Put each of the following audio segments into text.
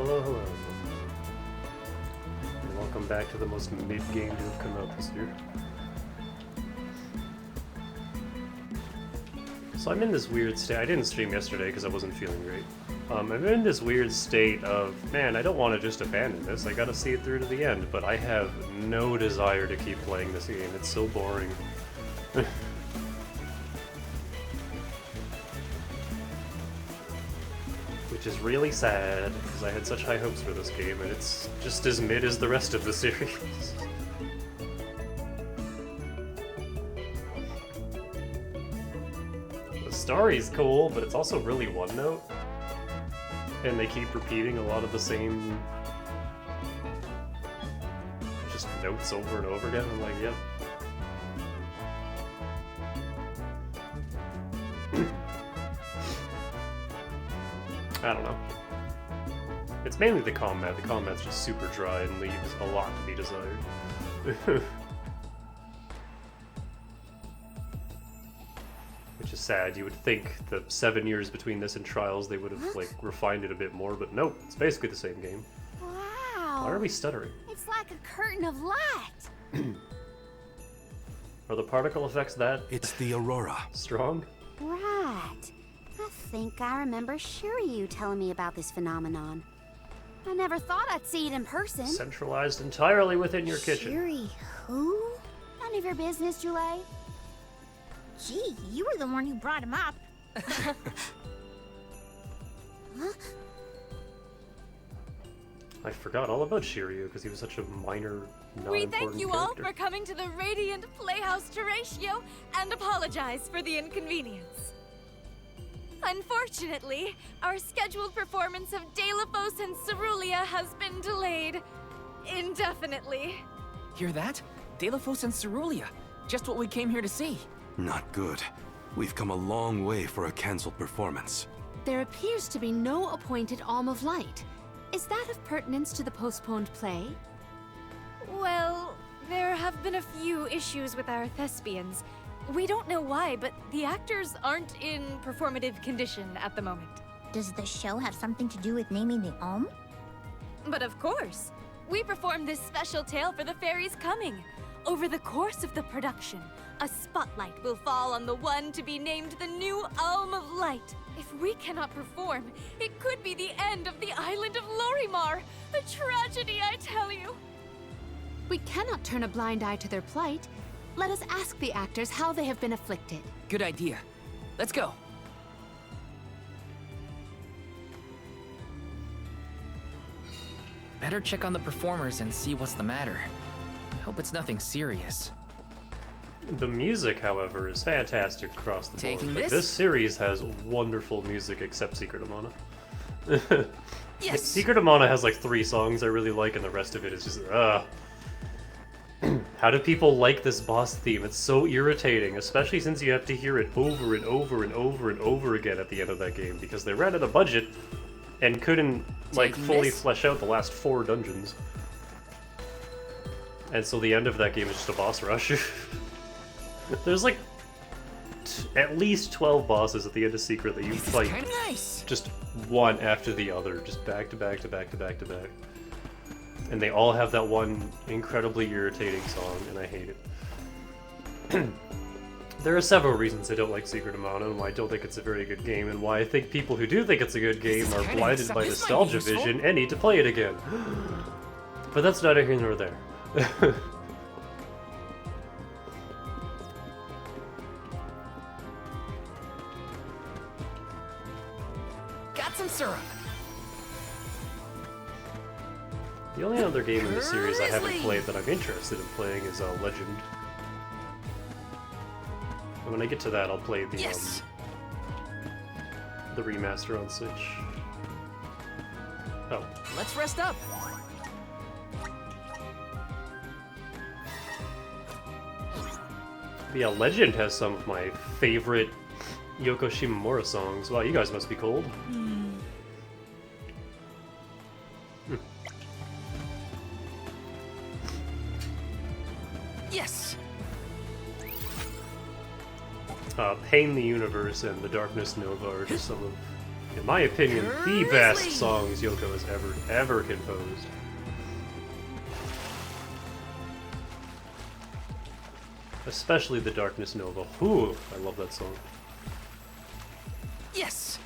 hello, hello. And welcome back to the most mid-game to have come out this year. So I'm in this weird state. I didn't stream yesterday because I wasn't feeling great. I'm in this weird state of, man, I don't want to just abandon this. I gotta see it through to the end, but I have no desire to keep playing this game. It's so boring. Which is really sad, because I had such high hopes for this game, and it's just as mid as the rest of the series. The story's cool, but it's also really one-note. And they keep repeating a lot of the same just notes over and over again. I'm like, yep. I don't know. It's mainly the combat. The combat's just super dry and leaves a lot to be desired. Which is sad. You would think the 7 years between this and Trials they would have like refined it a bit more, but nope, it's basically the same game. Wow. Why are we stuttering? It's like a curtain of light. Are the particle effects that It's the Aurora. strong? Right. I think I remember Shiryu telling me about this phenomenon. I never thought I'd see it in person. Centralized entirely within your kitchen. Shiryu who? None of your business, Jule. Gee, you were the one who brought him up. Huh? I forgot all about Shiryu because he was such a minor, non-important We thank you all character. for coming to the Radiant Playhouse Terratio and apologize for the inconvenience. Unfortunately, our scheduled performance of Delphos and Cerulean has been delayed indefinitely. Hear that? Delphos and Cerulean. Just what we came here to see. Not good. We've come a long way for a cancelled performance. There appears to be no appointed Alm of Light. Is that of pertinence to the postponed play? Well, there have been a few issues with our thespians. We don't know why, but the actors aren't in performative condition at the moment. Does the show have something to do with naming the Alm? But of course, we performed this special tale for the fairies coming. Over the course of the production, a spotlight will fall on the one to be named the new Alm of Light. If we cannot perform, it could be the end of the island of Lorimar. A tragedy, I tell you. We cannot turn a blind eye to their plight. Let us ask the actors how they have been afflicted. Good idea. Let's go. Better check on the performers and see what's the matter. Hope it's nothing serious. The music, however, is fantastic across the board. Taking Like, this? this series has wonderful music except Secret of Mana. Yes! Secret of Mana has like 3 songs I really like, and the rest of it is just How do people like this boss theme? It's so irritating, especially since you have to hear it over and over and over and over again at the end of that game, because they ran out of budget and couldn't like Taking fully this? flesh out the last 4 dungeons. And so the end of that game is just a boss rush. There's like at least 12 bosses at the end of Secret that you This is fight kinda nice. just one after the other, just back to back to back to back to back. And they all have that one incredibly irritating song, and I hate it. There are several reasons I don't like Secret of Mana, and why I don't think it's a very good game, and why I think people who do think it's a good game is are kinda blinded by this might be nostalgia useful. vision and need to play it again. But that's neither here nor there. Got some syrup. The only other game in the series I haven't Grizzly! played that I'm interested in playing is Legend. And when I get to that, I'll play Yes! the remaster on Switch. Oh, Let's rest up. yeah, Legend has some of my favorite Yoko Shimomura songs. Wow, you guys must be cold. Yes! Pain the Universe and The Darkness Nova are just some of in my opinion, the best songs Yoko has ever composed. Especially the Darkness Nova. Ooh, I love that song. Yes!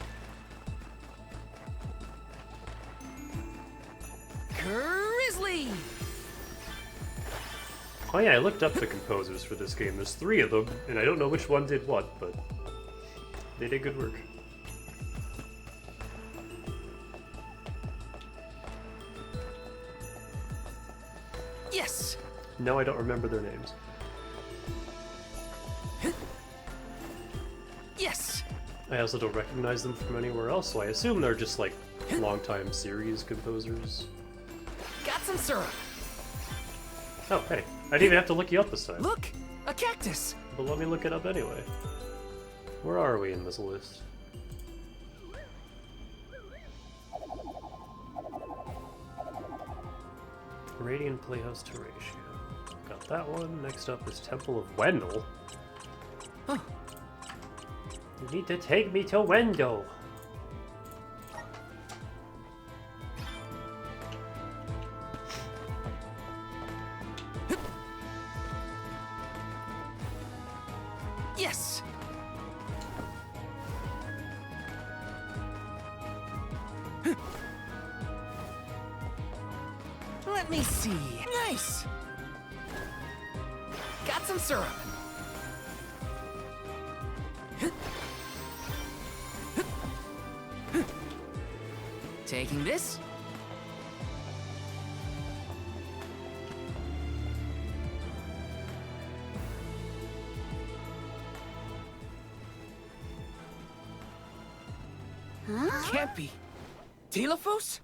Grizzly! Oh yeah, I looked up the composers for this game. There's 3 of them, and I don't know which one did what, but they did good work. Yes! No, I don't remember their names. Yes! I also don't recognize them from anywhere else, so I assume they're just like longtime series composers. Got some syrup! Oh, hey. I didn't even have to look you up this time. Look! A cactus! But let me look it up anyway. Where are we in this list? Radiant Playhouse Terratia. Got that one. Next up is Temple of Wendell. Huh. You need to take me to Wendell. Yes! Let me see. Nice! Got some syrup. Taking this. Huh? Can't be. Telephos?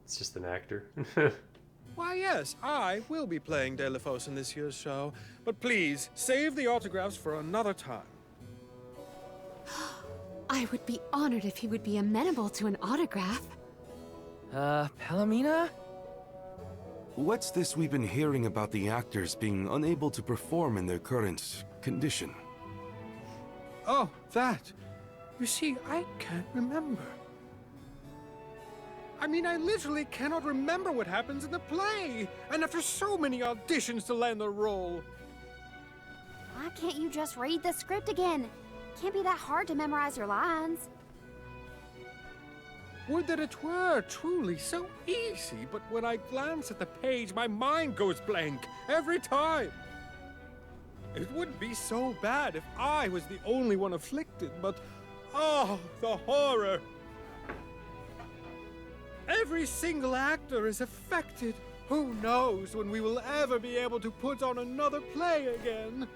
It's just an actor. Why, yes, I will be playing Delphos in this year's show, but please, save the autographs for another time. I would be honored if he would be amenable to an autograph. Palomina? What's this we've been hearing about the actors being unable to perform in their current condition? Oh, that. You see, I can't remember. I mean, I literally cannot remember what happens in the play, and after so many auditions to land the role. Why can't you just read the script again? Can't be that hard to memorize your lines. Would that it were truly so easy, but when I glance at the page, my mind goes blank every time. It wouldn't be so bad if I was the only one afflicted, but oh, the horror! Every single actor is affected. Who knows when we will ever be able to put on another play again?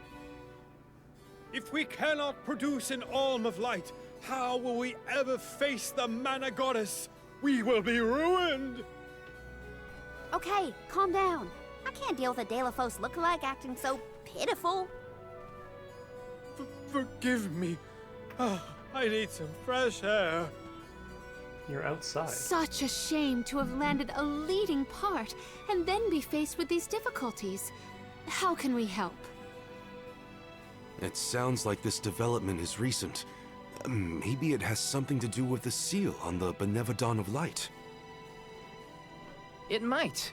If we cannot produce an Alm of Light, how will we ever face the Mana Goddess? We will be ruined! Okay, calm down. I can't deal with a Delphos lookalike acting so pitiful. Forgive me. Oh, I need some fresh air. You're outside. Such a shame to have landed a leading part and then be faced with these difficulties. How can we help? It sounds like this development is recent. Maybe it has something to do with the seal on the Benevodon of Light. It might.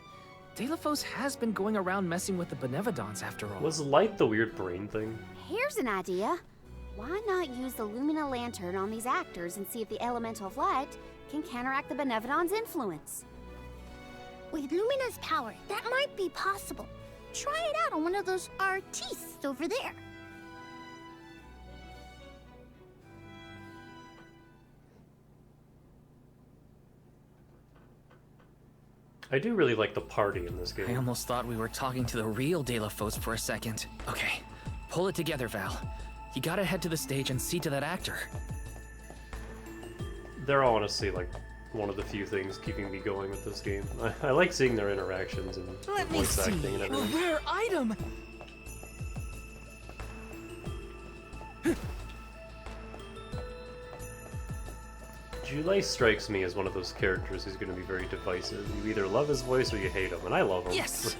Telephos has been going around messing with the Benevodons after all. Was light the weird brain thing? Here's an idea. Why not use the Lumina Lantern on these actors and see if the Elemental of Light can counteract the Benevodon's influence? With Lumina's power, that might be possible. Try it out on one of those artistes over there. I do really like the party in this I game. almost thought we were talking to the real Telephos for a second. Okay, pull it together, Val. You gotta head to the stage and see to that actor. They're honestly like one of the few things keeping me going with this game. I like seeing their interactions and Let me voice see. acting and A everything. rare item! Julay strikes me as one of those characters who's going to be very divisive. You either love his voice or you hate him, and I love him. Yes!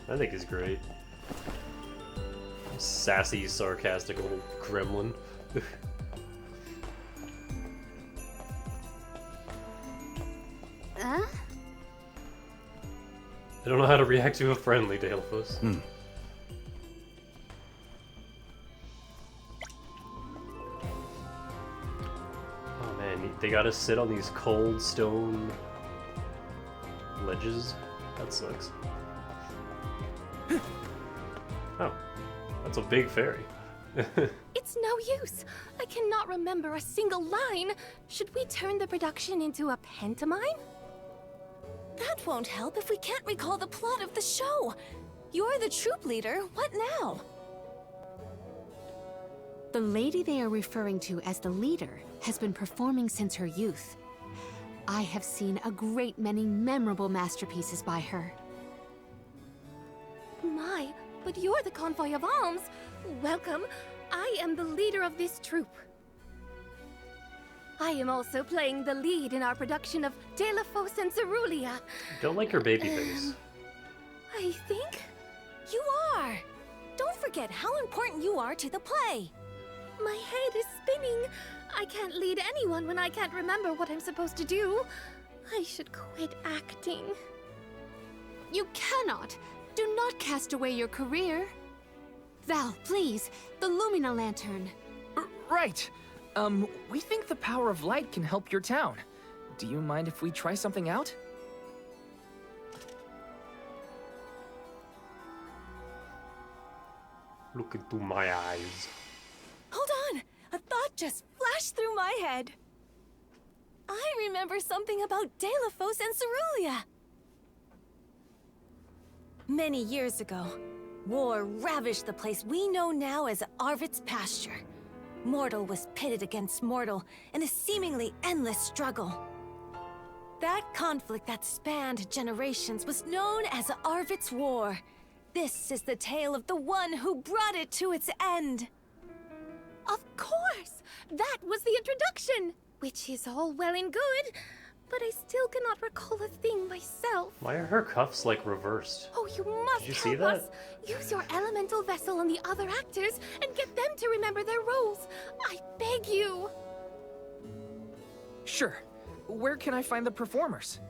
I think he's great. sassy, sarcastic little gremlin. Huh? I don't know how to react to a friendly Dalefus. Oh man, they gotta sit on these cold stone ledges. That sucks. Oh, that's a big fairy. It's no use. I cannot remember a single line. Should we turn the production into a pantomime? That won't help if we can't recall the plot of the show. You're the troop leader. What now? The lady they are referring to as the leader has been performing since her youth. I have seen a great many memorable masterpieces by her. My, but you're the convoy of alms. Welcome. I am the leader of this troop. I am also playing the lead in our production of Delafos and Cerulia. Don't like her baby face. I think You are! Don't forget how important you are to the play. my head is spinning. I can't lead anyone when I can't remember what I'm supposed to do. I should quit acting. You cannot. Do not cast away your career. Val, please, the Lumina Lantern. Right. We think the power of light can help your town. Do you mind if we try something out? Look into my eyes. Hold on! A thought just flashed through my head. I remember something about Delafos and Cerulia. Many years ago, war ravished the place we know now as Arvid's pasture. Mortal was pitted against mortal in a seemingly endless struggle. That conflict that spanned generations was known as Arvid's War. This is the tale of the one who brought it to its end. Of course! That was the introduction! Which is all well and good, but I still cannot recall a thing myself. Why are her cuffs like reversed? Oh, you must Did you see help that? us! Use your elemental vessel on the other actors and get them to remember their roles. I beg you! Sure. Where can I find the performers?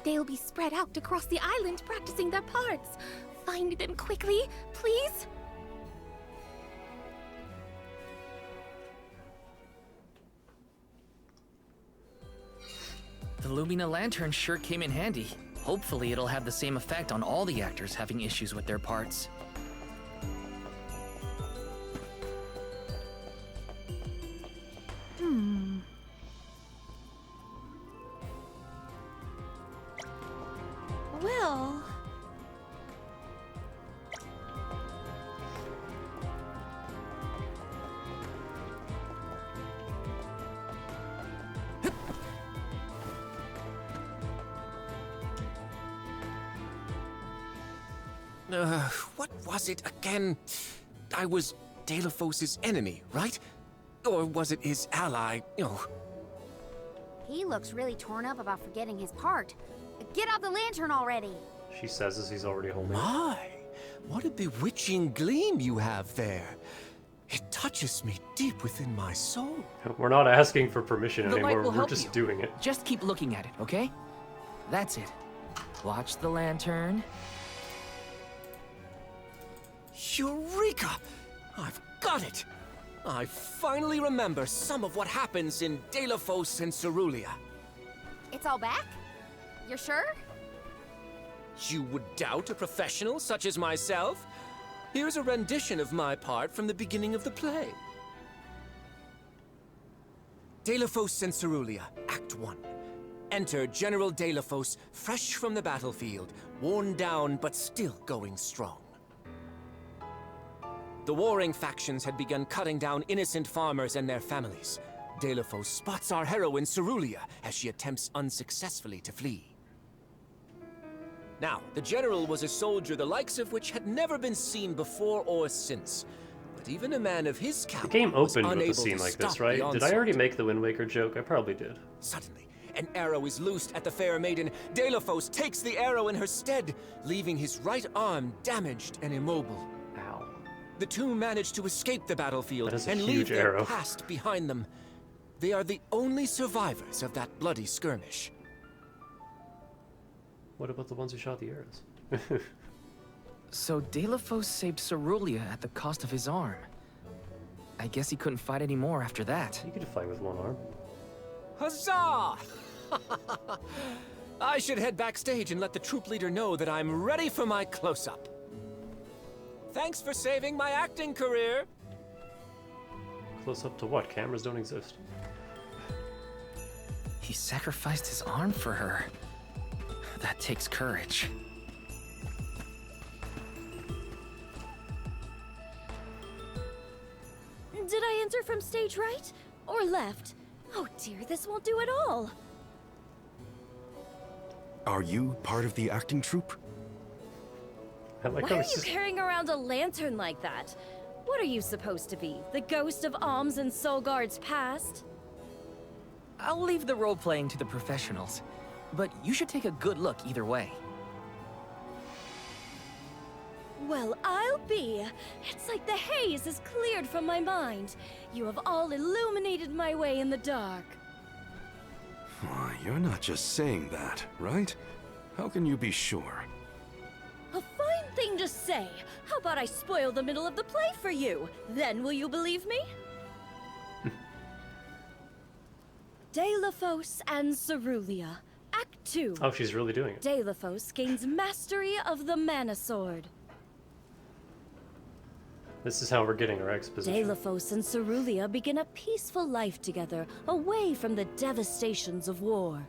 They'll be spread out across the island practicing their parts. Find them quickly, please. The Lumina Lantern sure came in handy. Hopefully it'll have the same effect on all the actors having issues with their parts. Well... What was it again? I was Delafos' enemy, right? Or was it his ally? He looks really torn up about forgetting his part. Get out the lantern already! She says as he's already holding it. My, what a bewitching gleam you have there. It touches me deep within my soul. We're not asking for permission The light anymore, will we're help just you. doing it. Just keep looking at it, okay? That's it. Watch the lantern. Eureka! I've got it! I finally remember some of what happens in Delafos and Cerulia. It's all back? You're sure? You would doubt a professional such as myself? Here's a rendition of my part from the beginning of the play. Delafos and Cerulia, Act 1. Enter General Delafos, fresh from the battlefield, worn down but still going strong. The warring factions had begun cutting down innocent farmers and their families. Delafos spots our heroine Cerulia as she attempts unsuccessfully to flee. Now, the general was a soldier the likes of which had never been seen before or since. But even a man of his The caliber game was opened with unable a scene to like stop this, the right? Did I onslaught. already make the Wind Waker joke? I probably did. Suddenly, An arrow is loosed at the fair maiden. Deilophos takes the arrow in her stead, leaving his right arm damaged and immobile. Ow. The two manage to escape the battlefield That is a and huge leave their arrow. past behind them. They are the only survivors of that bloody skirmish. What about the ones who shot the arrows? So Deilophos saved Cerulia at the cost of his arm. I guess he couldn't fight anymore after that. You could fight with one arm. Huzzah! I should head backstage and let the troop leader know that I'm ready for my close-up. Thanks for saving my acting career. Close up to what? Cameras don't exist. He sacrificed his arm for her. That takes courage. Did I enter from stage right? Or left? Oh dear, this won't do at all. Are you part of the acting troupe? I like Why how are it's you just... carrying around a lantern like that? What are you supposed to be? The ghost of Alms and Solgard's past? I'll leave the role-playing to the professionals, but you should take a good look either way. Well, I'll be. It's like the haze is cleared from my mind. You have all illuminated my way in the dark. Why, you're not just saying that, right? How can you be sure? A fine thing to say. How about I spoil the middle of the play for you? Then will you believe me? Deilophos and Cerulia, Act 2. Oh, she's really doing it. Deilophos gains mastery of the Mana Sword. This is how we're getting our exposition. Deilophos and Cerulia begin a peaceful life together, away from the devastations of war.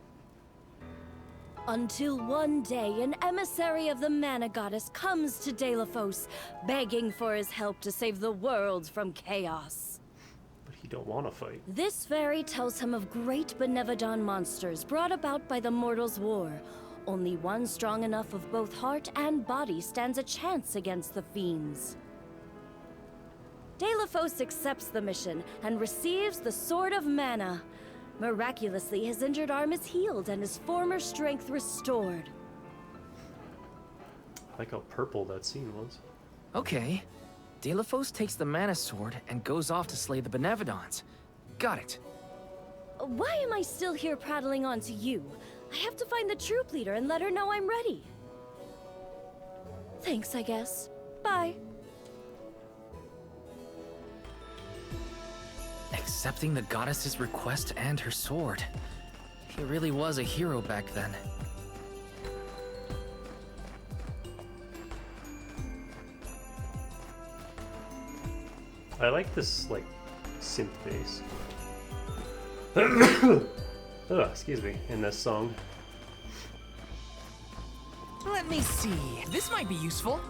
Until one day, an emissary of the Mana Goddess comes to Deilophos, begging for his help to save the world from chaos. But he don't want to fight. This fairy tells him of great Benevodon monsters brought about by the Mortals' War. Only one strong enough of both heart and body stands a chance against the fiends. Deilophos accepts the mission and receives the Sword of Mana. Miraculously, his injured arm is healed and his former strength restored. I like how purple that scene was. Okay. Deilophos takes the Mana Sword and goes off to slay the Benevodons. Got it. Why am I still here prattling on to you? I have to find the troop leader and let her know I'm ready. Thanks, I guess. Bye. Accepting the goddess's request and her sword. He really was a hero back then. I like this, like, synth bass. Excuse me, in this song. Let me see. This might be useful.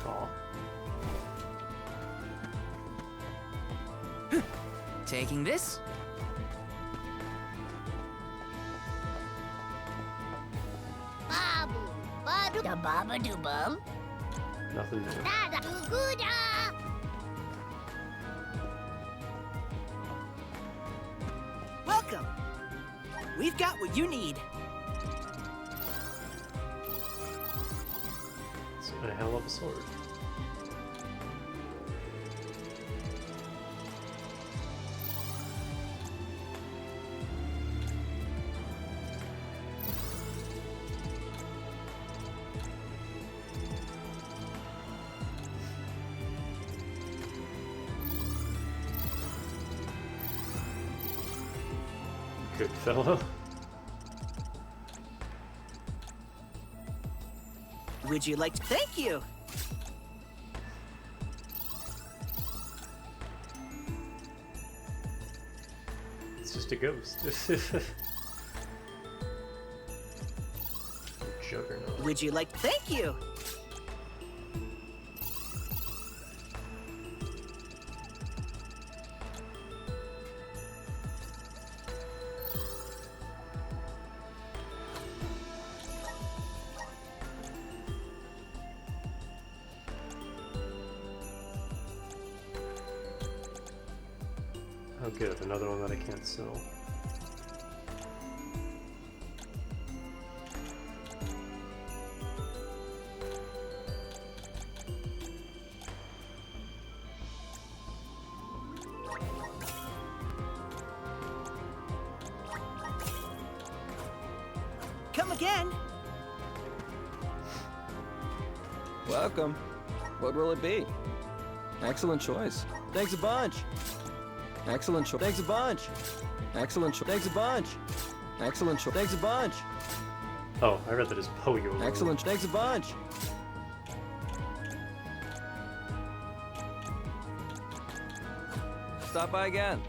Aw. Taking this. Babu, badu da baba do bum. Nothing new. Da da do gooda. Welcome! We've got what you need. It's a hell of a sword. Good fellow. Would you like to? Thank you! It's just a ghost. Juggernaut. Would you like? Thank you! Oh good, another one that I can't sell. Come again. Welcome. What will it be? Excellent choice. Thanks a bunch. Excellent choice. Thanks a bunch. Excellent choice. Thanks a bunch. Excellent choice. Thanks a bunch. Oh, I read that as Poyo. Excellent. Thanks a bunch. Stop by again.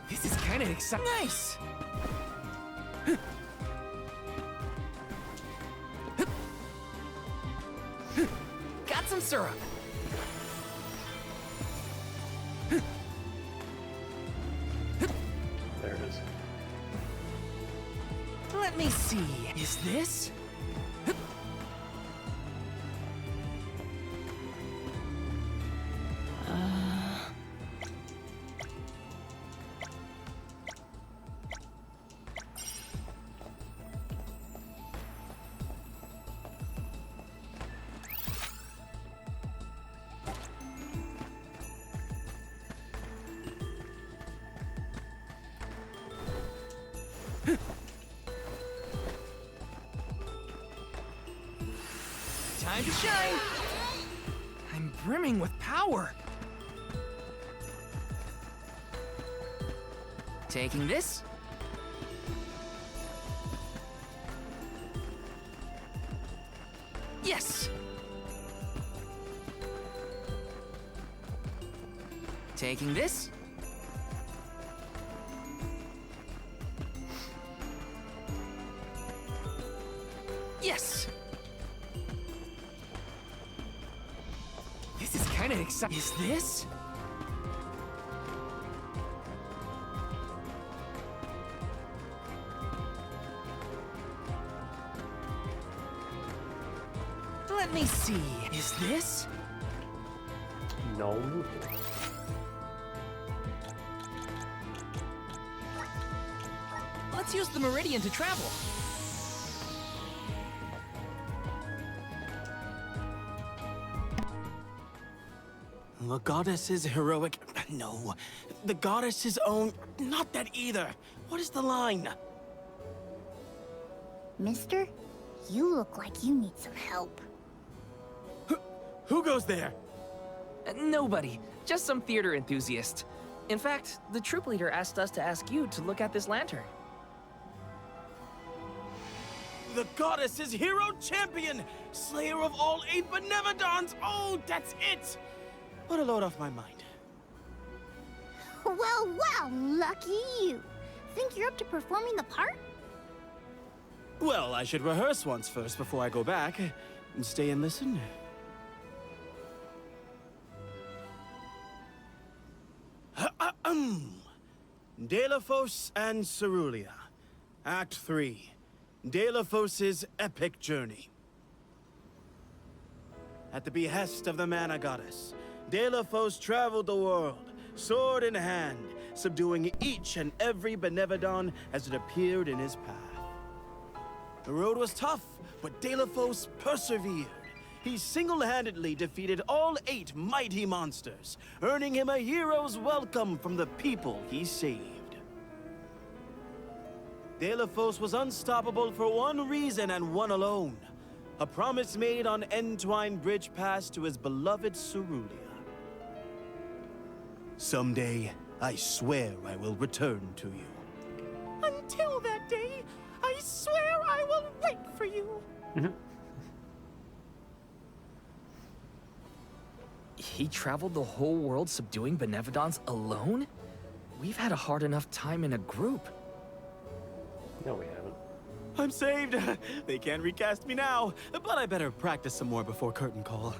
This is kind of exciting. Nice. Got some syrup. There it is. Let me see. Is this? Time to shine! I'm brimming with power. Taking this. Yes! Taking this. Yes! This is kind of exciting. Is this? Let me see. Is this? No. Let's use the meridian to travel. The goddess's heroic... No. The goddess's own... Not that either. What is the line? Mister, you look like you need some help. Who goes there? Nobody. Just some theater enthusiast. In fact, the troop leader asked us to ask you to look at this lantern. The goddess's hero champion! Slayer of all 8 Benevodons! Oh, that's it! What a load off my mind. Well, well, lucky you. Think you're up to performing the part? Well, I should rehearse once first before I go back. And stay and listen. Delafos and Cerulia. Act 3. Delafos' epic journey. At the behest of the Mana Goddess, Delafos traveled the world, sword in hand, subduing each and every Benevodon as it appeared in his path. The road was tough, but Delafos persevered. He single-handedly defeated all 8 mighty monsters, earning him a hero's welcome from the people he saved. Delafos was unstoppable for one reason and one alone. A promise made on Entwine Bridge Pass to his beloved Cerulia. Someday, I swear I will return to you. Until that day, I swear I will wait for you. He traveled the whole world subduing Benevodons alone? We've had a hard enough time in a group. No, we haven't. I'm saved. They can't recast me now, but I better practice some more before curtain call.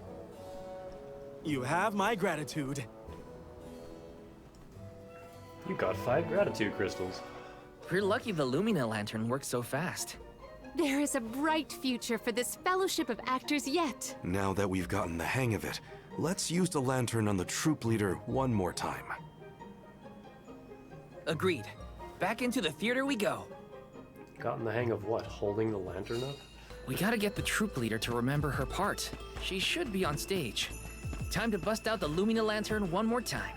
You have my gratitude. You got 5 gratitude crystals. We're lucky the Lumina lantern works so fast. There is a bright future for this fellowship of actors yet. Now that we've gotten the hang of it, let's use the lantern on the troop leader one more time. Agreed. Back into the theater we go. Gotten the hang of what? Holding the lantern up? We gotta get the troop leader to remember her part. She should be on stage. Time to bust out the Lumina lantern one more time.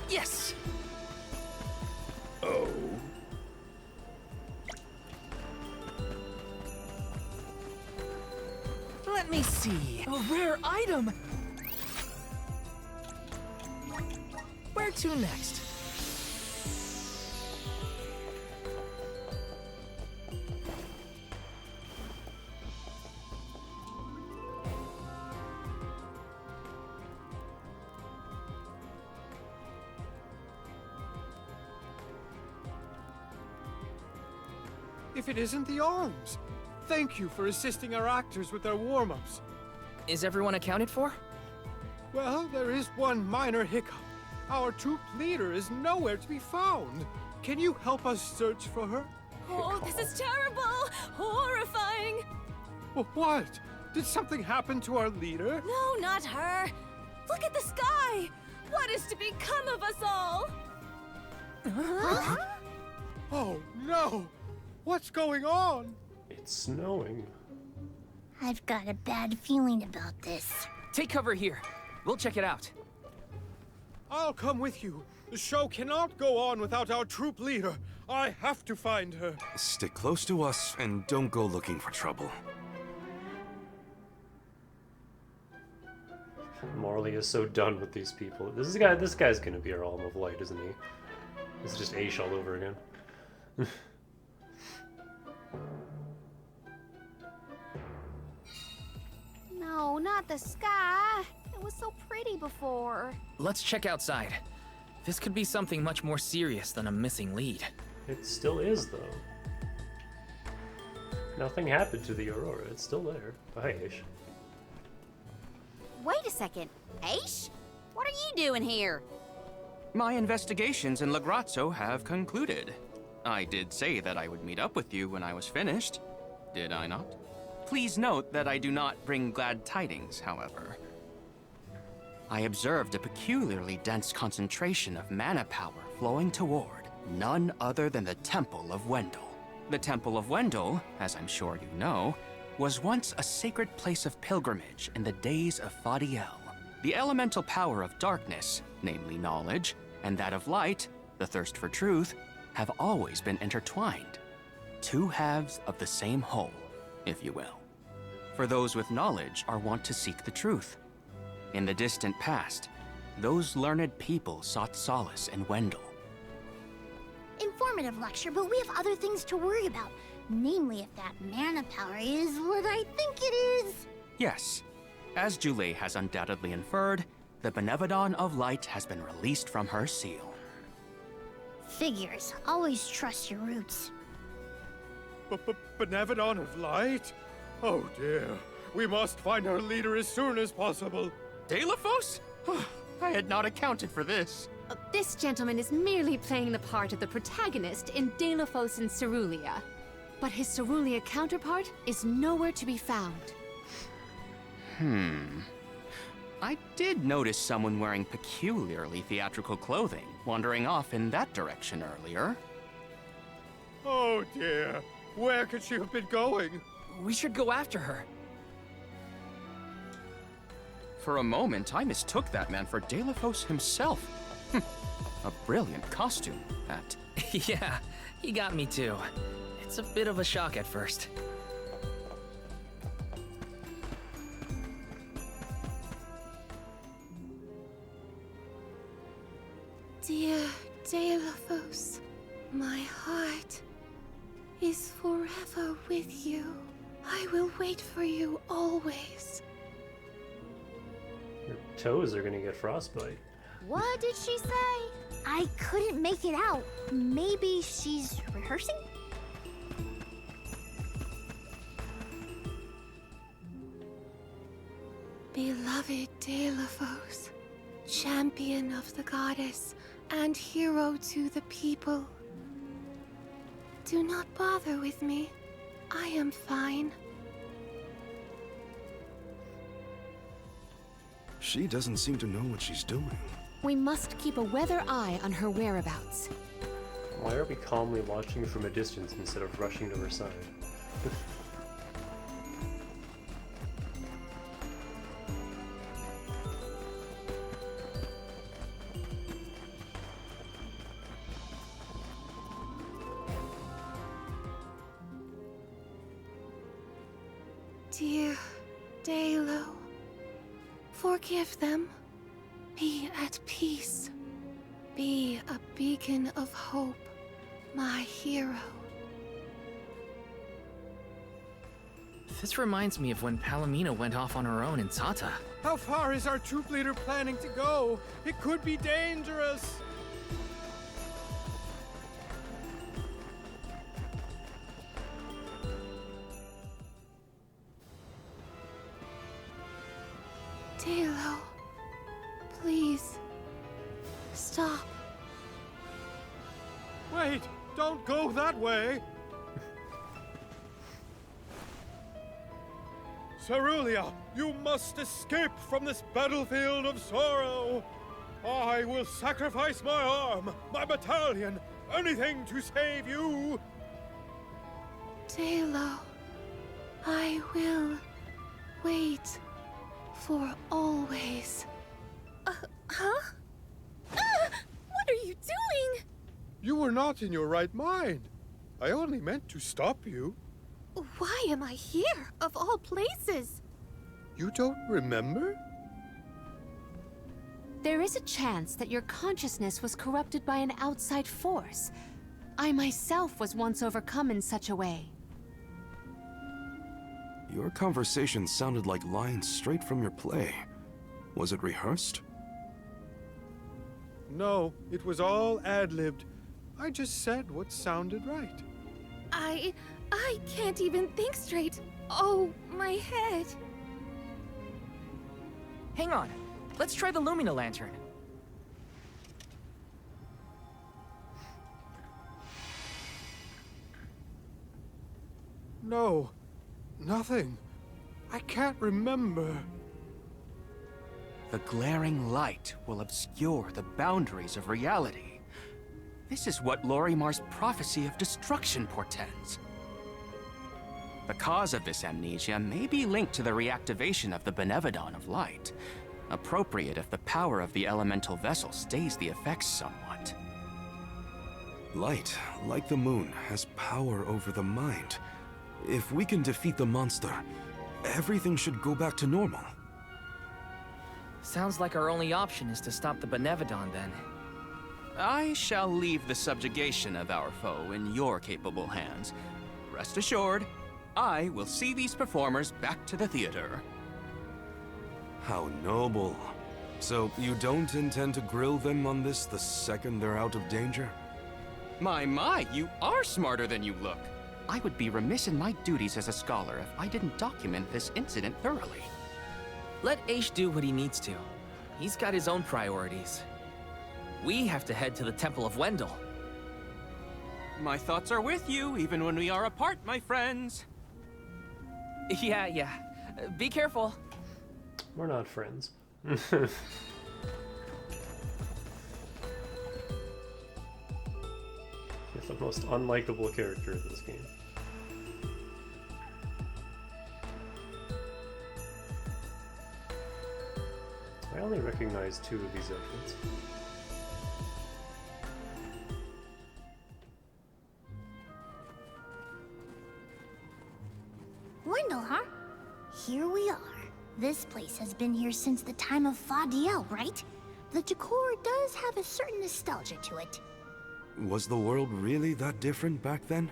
Yes! Oh. Let me see. A rare item! Where to next? If it isn't the arms! Thank you for assisting our actors with their warm-ups. Is everyone accounted for? Well, there is one minor hiccup. Our troop leader is nowhere to be found. Can you help us search for her? Oh, this is terrible! Horrifying! What? Did something happen to our leader? No, not her! Look at the sky! What is to become of us all? Huh? Oh, no! What's going on? It's snowing. I've got a bad feeling about this. Take cover here. We'll check it out. I'll come with you. The show cannot go on without our troop leader. I have to find her. Stick close to us and don't go looking for trouble. Marley is so done with these people. This guy's gonna be our Alm of Light, isn't he? This is just Aish all over again. No, not the sky. It was so pretty before. Let's check outside. This could be something much more serious than a missing lead. It still is, though. Nothing happened to the Aurora. It's still there. Oh, hi, Aish. Wait a second. Aish? What are you doing here? My investigations in Glaceon have concluded. I did say that I would meet up with you when I was finished. Did I not? Please note that I do not bring glad tidings, however. I observed a peculiarly dense concentration of mana power flowing toward none other than the Temple of Wendel. The Temple of Wendel, as I'm sure you know, was once a sacred place of pilgrimage in the days of Fadiel. The elemental power of darkness, namely knowledge, and that of light, the thirst for truth, have always been intertwined. Two halves of the same whole, if you will. For those with knowledge are wont to seek the truth. In the distant past, those learned people sought solace in Wendel. Informative lecture, but we have other things to worry about. Namely, if that mana power is what I think it is. Yes, as Julie has undoubtedly inferred, the Benevodon of Light has been released from her seal. Figures. Always trust your roots. Benevodon of Light? Oh dear. We must find our leader as soon as possible. Deilophos? I had not accounted for this. This gentleman is merely playing the part of the protagonist in Deilophos and Cerulia. But his Cerulia counterpart is nowhere to be found. I did notice someone wearing peculiarly theatrical clothing wandering off in that direction earlier. Oh dear. Where could she have been going? We should go after her. For a moment, I mistook that man for Deilophos himself. A brilliant costume, that. Yeah, he got me too. It's a bit of a shock at first. Dear Deilophos, my heart is forever with you. I will wait for you always. Your toes are gonna get frostbite. What did she say? I couldn't make it out. Maybe she's rehearsing? Beloved Deilophos, champion of the goddess, and hero to the people. Do not bother with me. I am fine. She doesn't seem to know what she's doing. We must keep a weather eye on her whereabouts. Why are we calmly watching from a distance instead of rushing to her side? Dear Dalo, forgive them. Be at peace. Be a beacon of hope, my hero. This reminds me of when Palomino went off on her own in Tata. How far is our troop leader planning to go? It could be dangerous. Dalo, please, stop. Wait, don't go that way. Cerulia, you must escape from this battlefield of sorrow. I will sacrifice my arm, my battalion, anything to save you. Dalo, I will wait for always. Huh? What are you doing? You were not in your right mind. I only meant to stop you. Why am I here, of all places? You don't remember? There is a chance that your consciousness was corrupted by an outside force. I myself was once overcome in such a way. Your conversation sounded like lines straight from your play. Was it rehearsed? No, it was all ad-libbed. I just said what sounded right. I can't even think straight. Oh, my head. Hang on. Let's try the Lumina Lantern. No, nothing. I can't remember. The glaring light will obscure the boundaries of reality. This is what Lorimar's prophecy of destruction portends. The cause of this amnesia may be linked to the reactivation of the Benevodon of Light, appropriate if the power of the elemental vessel stays the effects somewhat. Light, like the moon, has power over the mind. If we can defeat the monster, everything should go back to normal. Sounds like our only option is to stop the Benevodon, then. I shall leave the subjugation of our foe in your capable hands. Rest assured, I will see these performers back to the theater. How noble. So, you don't intend to grill them on this the second they're out of danger? My, you are smarter than you look. I would be remiss in my duties as a scholar if I didn't document this incident thoroughly. Let Aish do what he needs to. He's got his own priorities. We have to head to the Temple of Wendell. My thoughts are with you, even when we are apart, my friends. Yeah. Be careful. We're not friends. You're the most unlikable character in this game. I only recognize 2 of these outfits. Wendell, huh? Here we are. This place has been here since the time of Fadiel, right? The decor does have a certain nostalgia to it. Was the world really that different back then?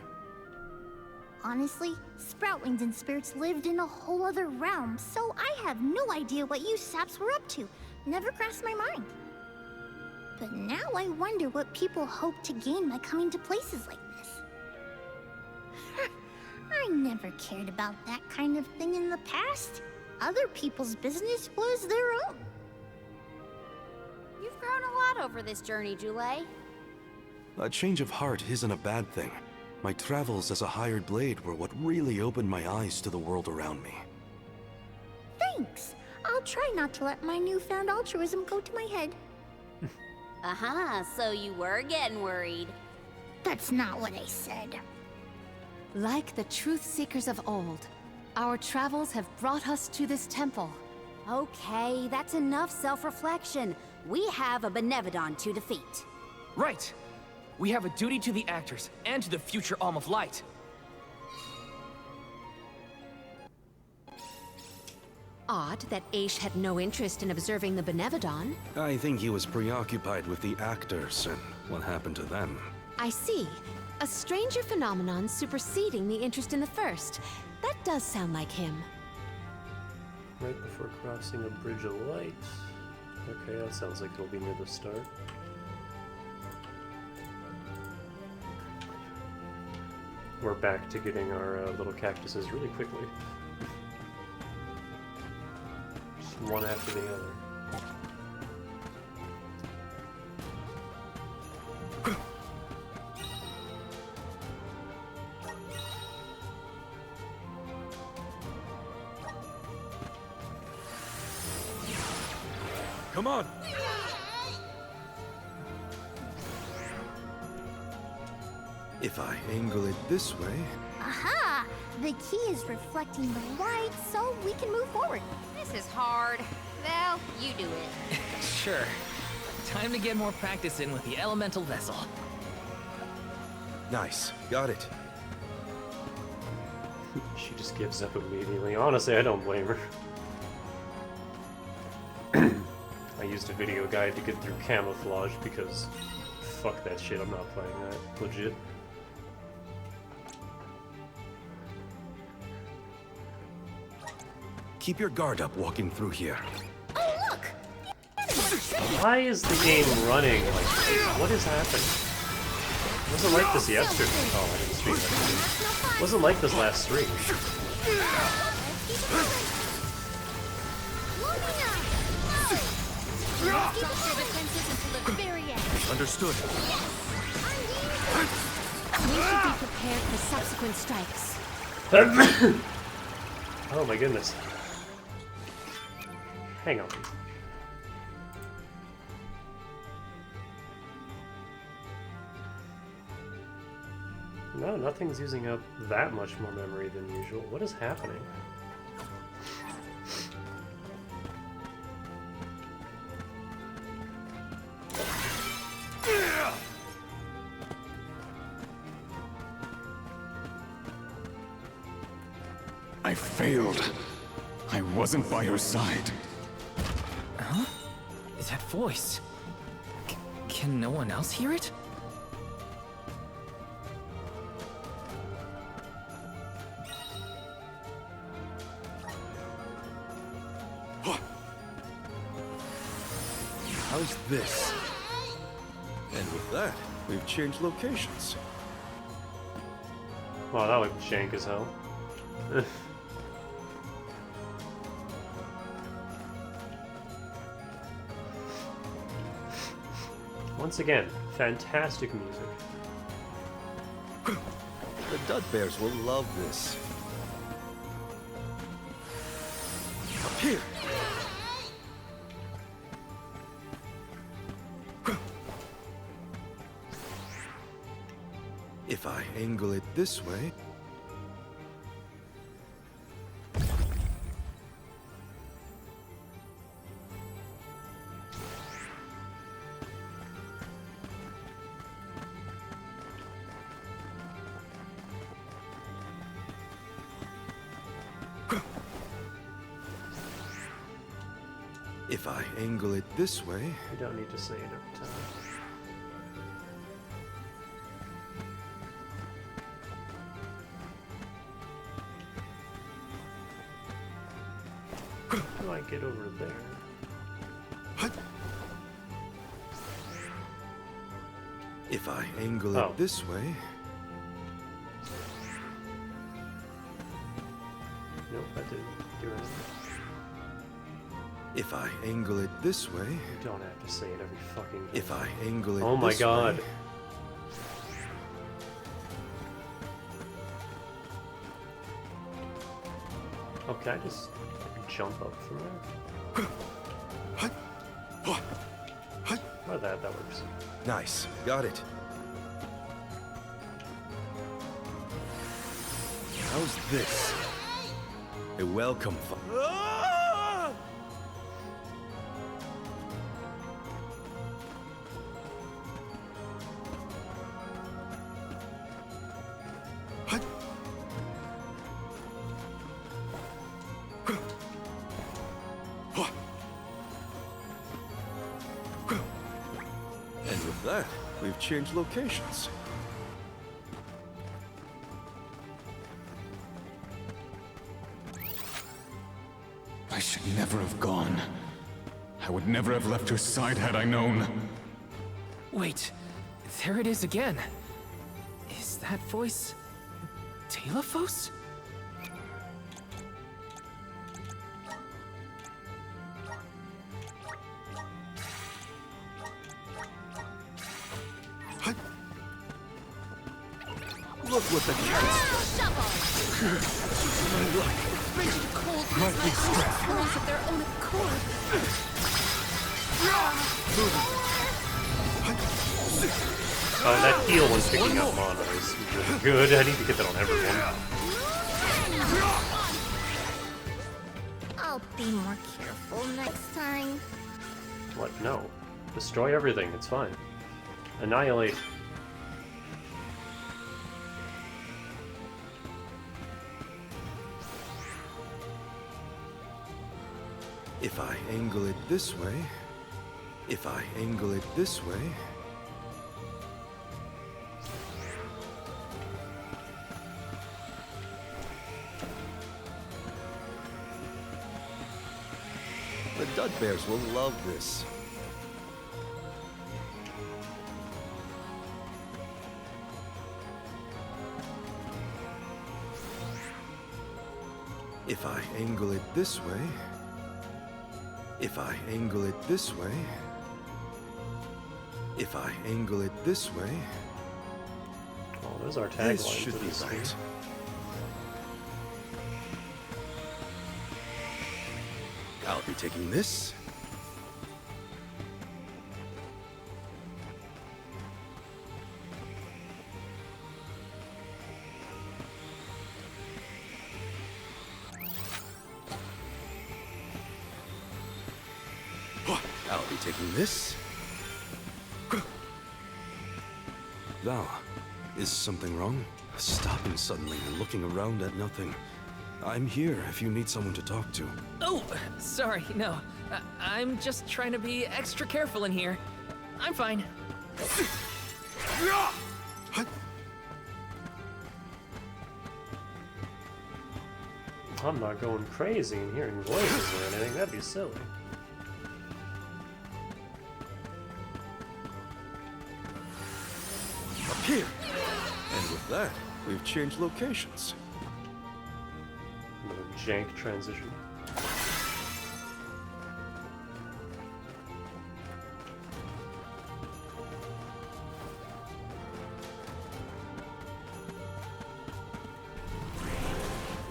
Honestly, Sproutlings and spirits lived in a whole other realm, so I have no idea what you saps were up to. Never crossed my mind. But now I wonder what people hope to gain by coming to places like this. I never cared about that kind of thing in the past. Other people's business was their own. You've grown a lot thought over this journey, Jule. A change of heart isn't a bad thing. My travels as a hired blade were what really opened my eyes to the world around me. Thanks. I'll try not to let my newfound altruism go to my head. So you were getting worried. That's not what I said. Like the truth seekers of old, our travels have brought us to this temple. Okay, that's enough self-reflection. We have a Benevodon to defeat. Right! We have a duty to the actors and to the future Alm of Light. Odd that Aish had no interest in observing the Benevodon. I think he was preoccupied with the actors and what happened to them. I see. A stranger phenomenon superseding the interest in the first. That does sound like him. Right before crossing a bridge of light. Okay, that sounds like it'll be near the start. We're back to getting our little cactuses really quickly. Just one after the other. Come on! If I angle it this way... Aha! The key is reflecting the light, so we can move forward. This is hard. Val, you do it. Sure. Time to get more practice in with the elemental vessel. Nice. Got it. She just gives up immediately. Honestly, I don't blame her. I used a video guide to get through camouflage because fuck that shit, I'm not playing that. Legit. Keep your guard up walking through here. Oh, look! Why is the game running like this? What is happening? It wasn't like this yesterday. Oh, I didn't stream that. It wasn't like this last stream. Understood. We should be prepared for subsequent strikes. Oh my goodness. Hang on. No, nothing's using up that much more memory than usual. What is happening? I failed. I wasn't by your side. Huh? That voice. Can no one else hear it? How's this? And with that, we've changed locations. Wow, that looked jank as hell. Once again, fantastic music. The Dud Bears will love this. Up here! If I angle it this way... If I angle it this way... You don't need to say it every time. How do I get over there? If I angle it this way... Nope, that didn't do anything. If I angle it this way... You don't have to say it every fucking game. If I angle it oh my this god. way... Oh, can I just jump up from there? Oh, that works. Nice. Got it. How's this? A welcome And with that, we've changed locations. I should never have gone. I would never have left your side had I known. Wait, there it is again. Is that voice Telephos? Look what the cat's done. My luck. Frigid cold Might be has strength. force of their own accord. That heal when picking up mana is really good. I need to get that on everyone. I'll be more careful next time. What? No. Destroy everything. It's fine. Annihilate. If I angle it this way... If I angle it this way... The Dud Bears will love this. If I angle it this way... If I angle it this way... If I angle it this way... Oh, there's our This tagline should for be this game. right. I'll be taking this. I'll be taking this. Val, is something wrong? Stopping suddenly and looking around at nothing. I'm here if you need someone to talk to. Oh, sorry, no. I'm just trying to be extra careful in here. I'm fine. I'm not going crazy and hearing voices or anything. That'd be silly. Up here. And with that, we've changed locations. Another jank transition.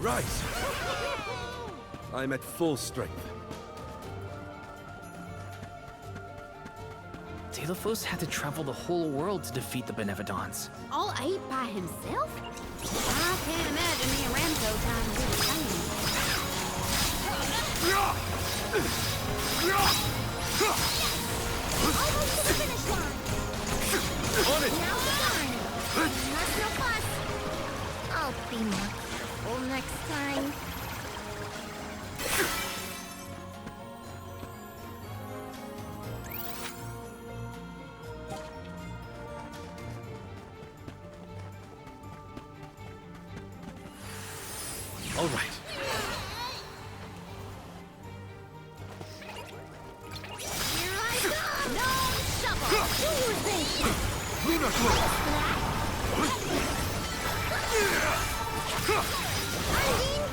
Rise! I'm at full strength. Telephos had to travel the whole world to defeat the Benevodons. All 8 by himself? I can't imagine me and Ramco trying to do the same. Almost to the finish line. On it! Now it's done. That's no fuss. I'll be more careful next time. All right. Here I come. No shovel. Do your thing. Luna Glow! Unbeam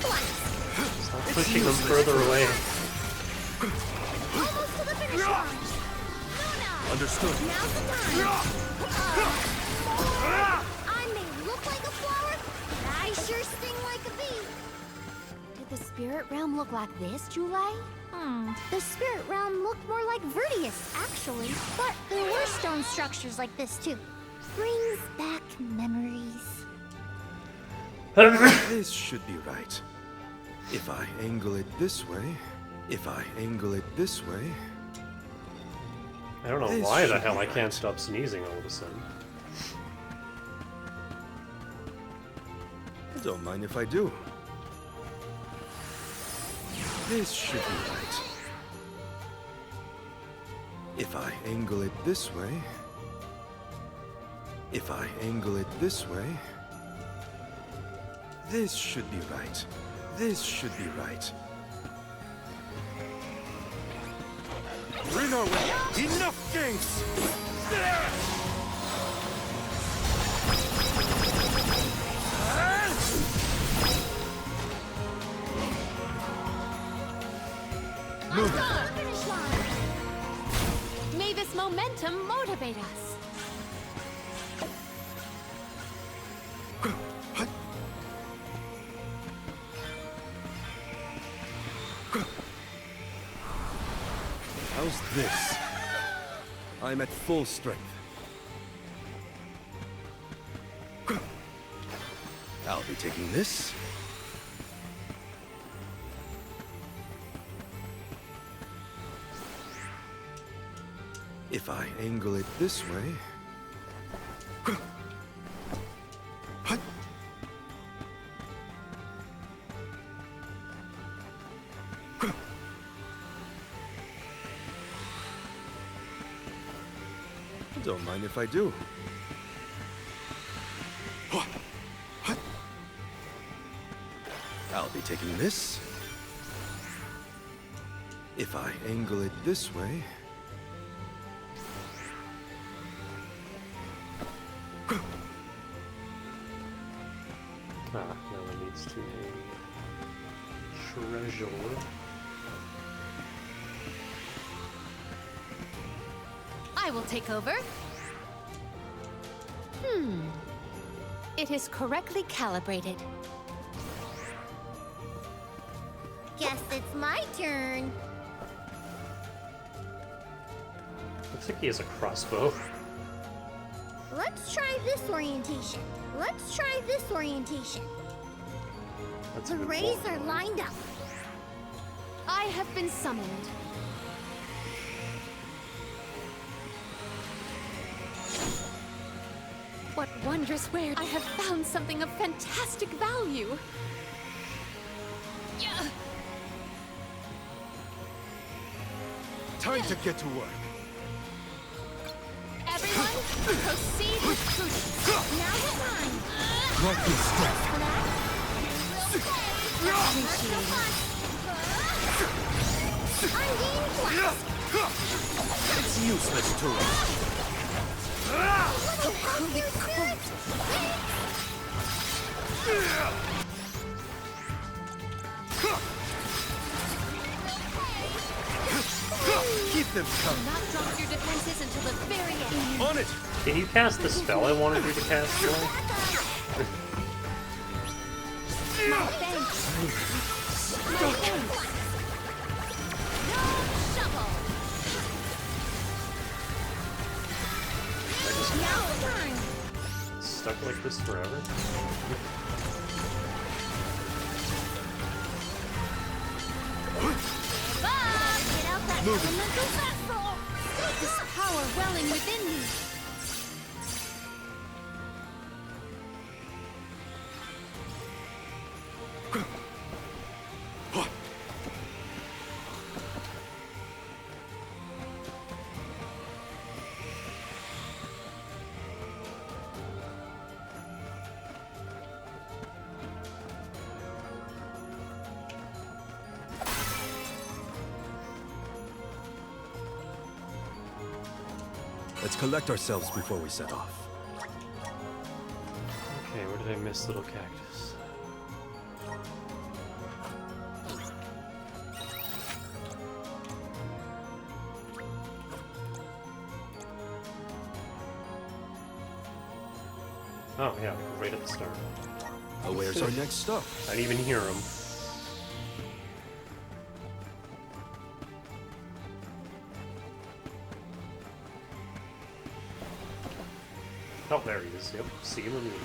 blast. Stop pushing them further away. Understood. Now's the time. I may look like a flower, but I sure sting like a bee. Did the spirit realm look like this, Julei? The spirit realm looked more like Vertius, actually. But there were stone structures like this, too. Brings back memories. This should be right. If I angle it this way, if I angle it this way... I don't know This why the should hell be I right. can't stop sneezing all of a sudden. Don't mind if I do. This should be right. If I angle it this way... If I angle it this way... This should be right. This should be right. Reno, enough games! Finish line. May this momentum motivate us. How's this? I'm at full strength. I'll be taking this. If I angle it this way... Don't mind if I do. I'll be taking this. If I angle it this way... Ah, now it needs to treasure. I will take over. It is correctly calibrated. Guess it's my turn. Looks like he has a crossbow. Let's try this orientation. Let's try this orientation. That's The a good rays one. are lined up. I have been summoned. What wondrous wares! I have found something of fantastic value. Yeah. Time to get to work. Everyone, proceed with prudence. Now's the time. Like your strength. Ungain flask. It's useless to us. Keep them coming. Not drop your defenses until the very end. On it. Can you cast the spell I wanted you to cast, Joel? My thanks. My thanks. No shovel. Now's the time. Stuck like this forever? Get out that elemental vessel. This power welling within me. Let's collect ourselves before we set off. Okay, where did I miss little cactus? Oh, yeah, right at the start. Oh, where's our next stop? I didn't even hear him. Oh, there he is. Yep, see him immediately.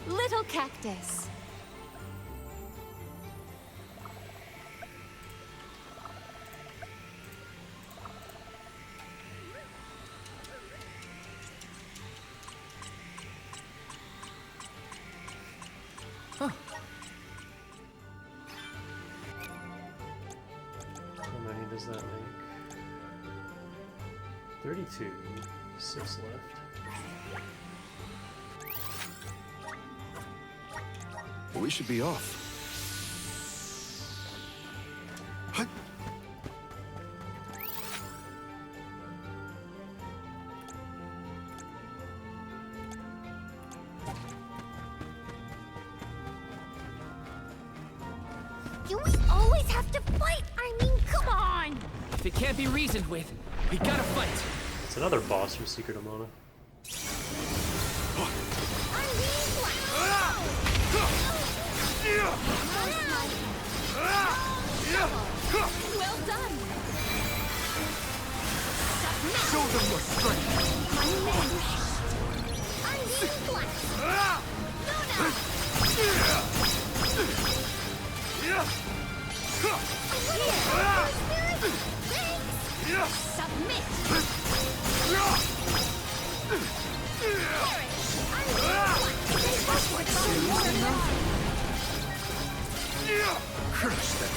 Little cactus. How many does that make? 32. 6 left. We should be off. Huh? Do we always have to fight? I mean, come on! If it can't be reasoned with, we gotta fight. It's another boss from Secret of Mana. Well done. Show them your strength! Submit. Crush them!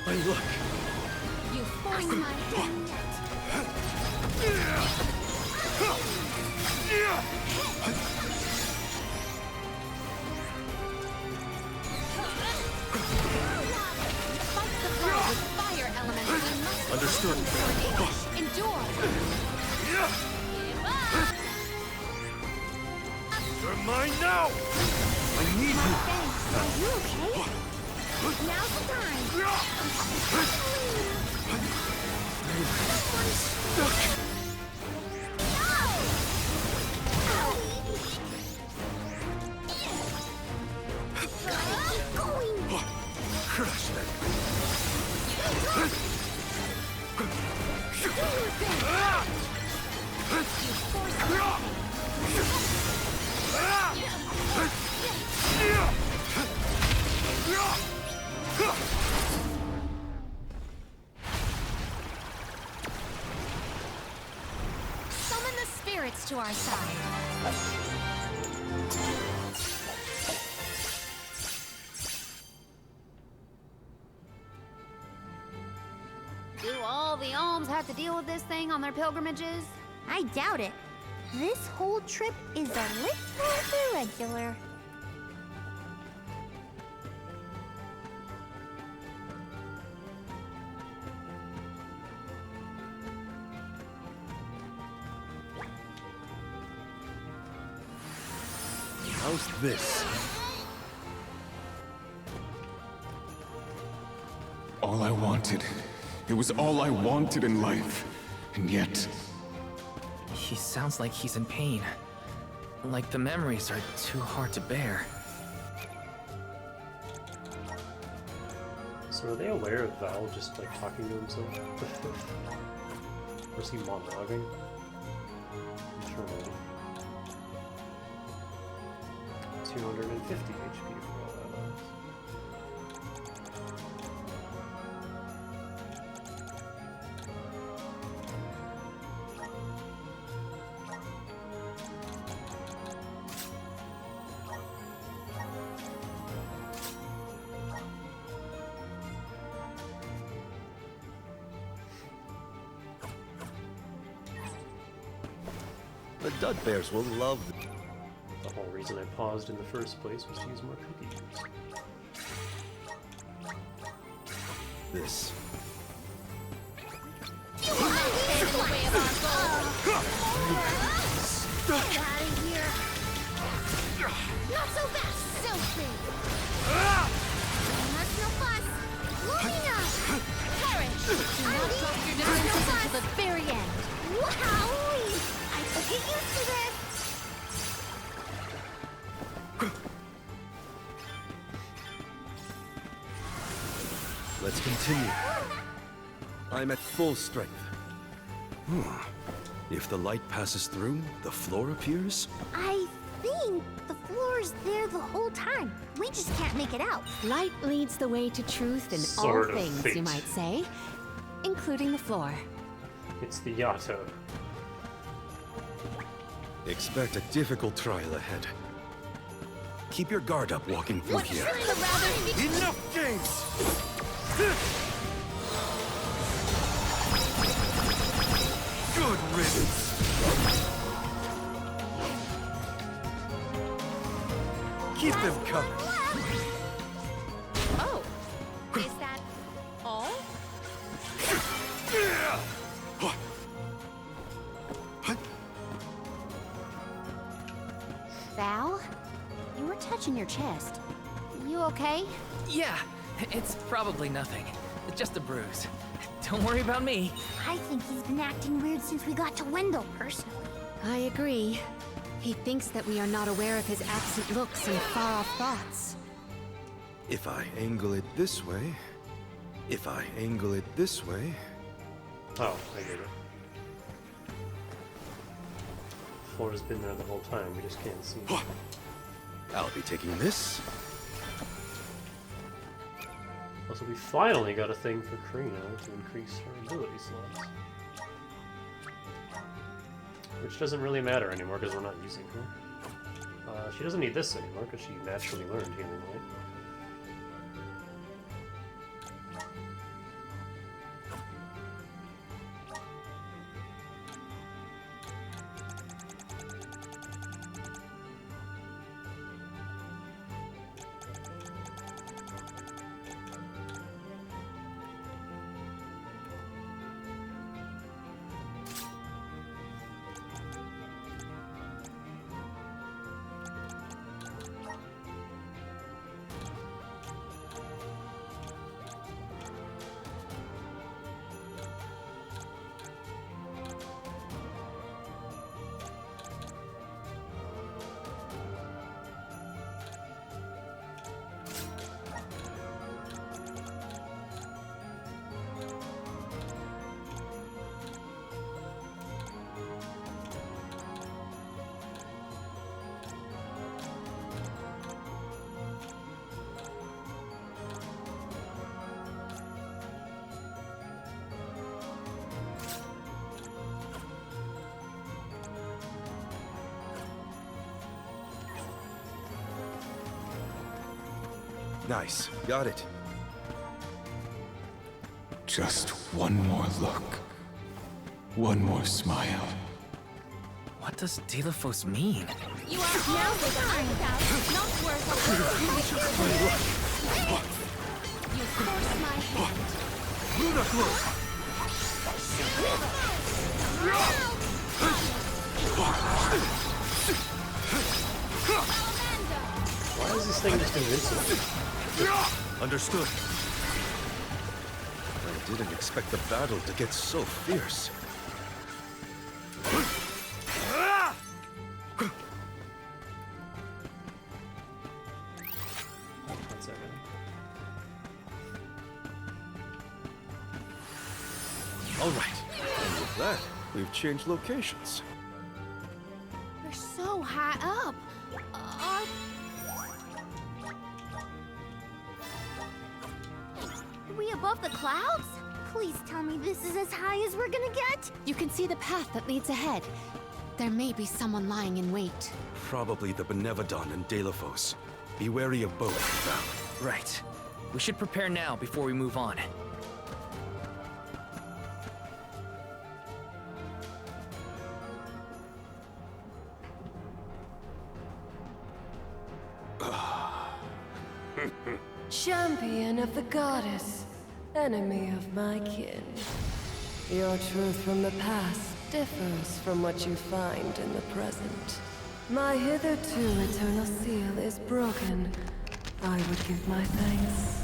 My luck. You force my hand. Fight the foe with fire elements. Understood. Endure. You're mine now! I need you. Are you okay? Now's the time. Crush them! Summon the spirits to our side. Do all the alms have to deal with this thing on their pilgrimages? I doubt it. This whole trip is a little irregular. How's this? All I wanted. It was all I wanted in life. And yet... He sounds like he's in pain. Like the memories are too hard to bear. So are they aware of Val just like talking to himself? Or is he monologuing? Internally. 250 HP for all that else. The Dud Bears will love The whole reason I paused in the first place was to use more cookies. this. Get out of here! Let's continue. I'm at full strength. If the light passes through, the floor appears? I think the floor's there the whole time. We just can't make it out. Light leads the way to truth in all Sort of things, fate. you might say, including the floor. It's the Yato. Expect a difficult trial ahead. Keep your guard up walking through here. Enough games! Good riddance! Keep them coming. Oh, is that all? Val, you were touching your chest. You okay? Yeah, it's probably nothing. Just a bruise. Don't worry about me. I think he's been acting weird since we got to Wendell, personally. I agree. He thinks that we are not aware of his absent looks and far-off thoughts. If I angle it this way... If I angle it this way... Oh, I get it. Floor has been there the whole time, we just can't see. I'll be taking this. Also, we finally got a thing for Karina to increase her ability slots. Which doesn't really matter anymore because we're not using her. She doesn't need this anymore because she naturally learned Healing Light. Nice. Got it. Just one more look. One more smile. What does Delafos mean? You are now the time, not worth You force my hand. Luna Glow! Why is this thing just invincible? Understood. I didn't expect the battle to get so fierce. That's it, man. All right. And with that, we've changed locations. You're so high up. Are we above the clouds? Please tell me this is as high as we're gonna get. You can see the path that leads ahead. There may be someone lying in wait. Probably the Benevodon and Delafos. Be wary of both, Val. Right. We should prepare now before we move on. Champion of the goddess, enemy of my kin. Your truth from the past differs from what you find in the present. My hitherto eternal seal is broken. I would give my thanks.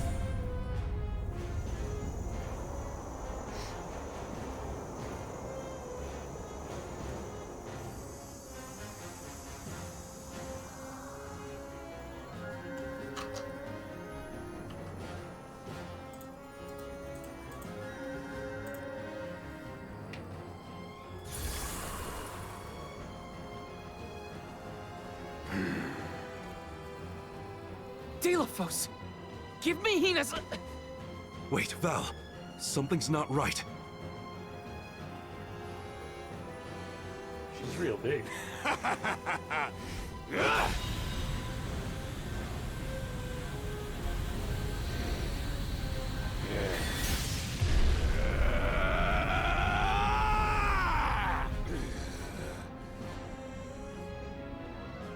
Deilophos! Give me Hina's... Wait, Val. Something's not right. She's real big.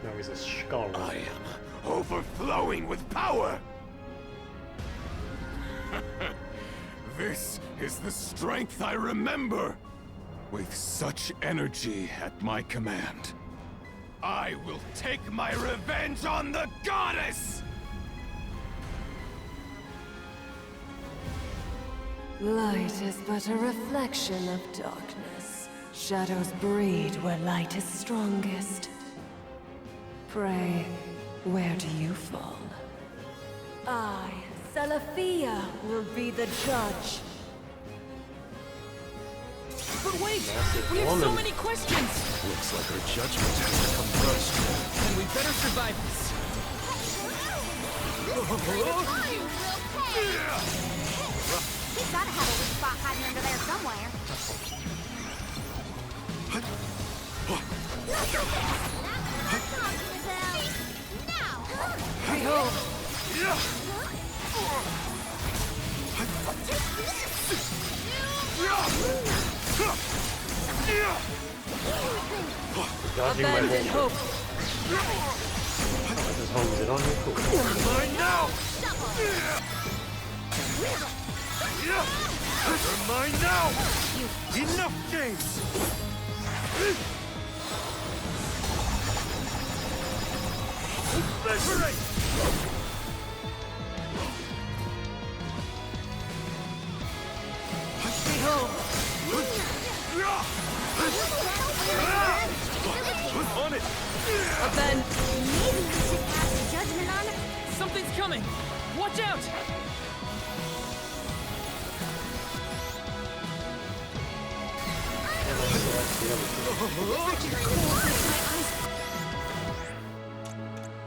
Now he's a skull. I am overflowing with power! This is the strength I remember! With such energy at my command, I will take my revenge on the goddess! Light is but a reflection of darkness. Shadows breed where light is strongest. Pray, where do you fall? I, Salafia, will be the judge. But wait! We have so many questions! Looks like our judgment has to come first. Then we better survive this. He's gotta have a weak spot hiding under there somewhere. Behold! Abandon hope. This is home. Is it on here? Cool. Mine now! You're mine now! Enough games! Liberate! Behold! On it! Abandon. Maybe we should pass the judgment on him. Something's coming! Watch out!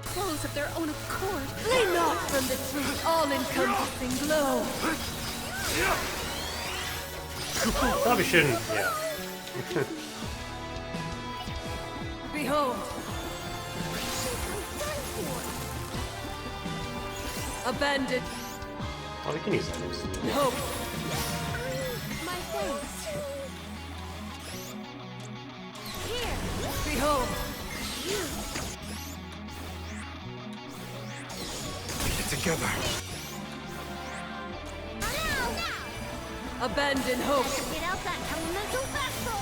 Close of their own accord. Flee not from the truth, all-encompassing glow. Probably shouldn't. Yeah. Behold. Abandoned. Oh, we can use that. Hope. My thanks. Here. Behold. Get together. Abandon hope. Get out that elemental vessel.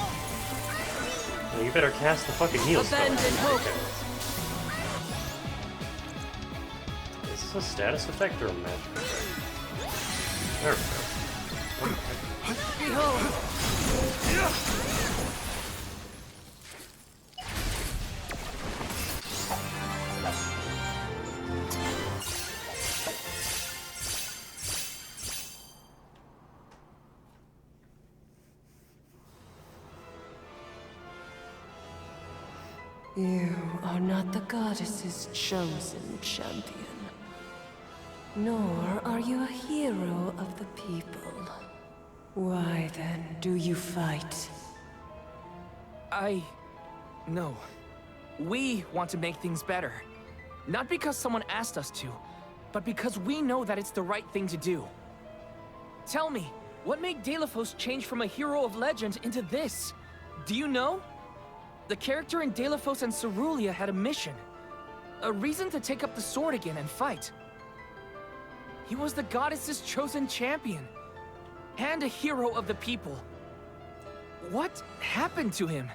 Well, you better cast the fucking heal spell. Abandon hope. Is this a status effect or a magic effect? There we go. Behold. You are not the goddess's chosen champion. Nor are you a hero of the people. Why then do you fight? No. We want to make things better. Not because someone asked us to, but because we know that it's the right thing to do. Tell me, what made Deilophos change from a hero of legend into this? Do you know? The character in Deilophos and Cerulia had a mission. A reason to take up the sword again and fight. He was the goddess's chosen champion. And a hero of the people. What happened to him?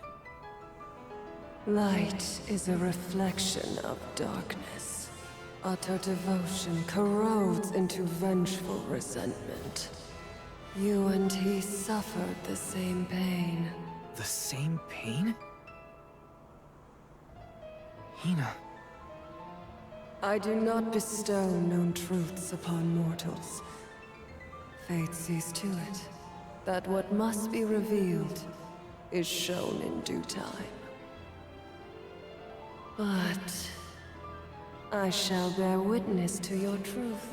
Light is a reflection of darkness. Utter devotion corrodes into vengeful resentment. You and he suffered the same pain. The same pain? Hina. I do not bestow known truths upon mortals. Fate sees to it that what must be revealed is shown in due time. But I shall bear witness to your truth.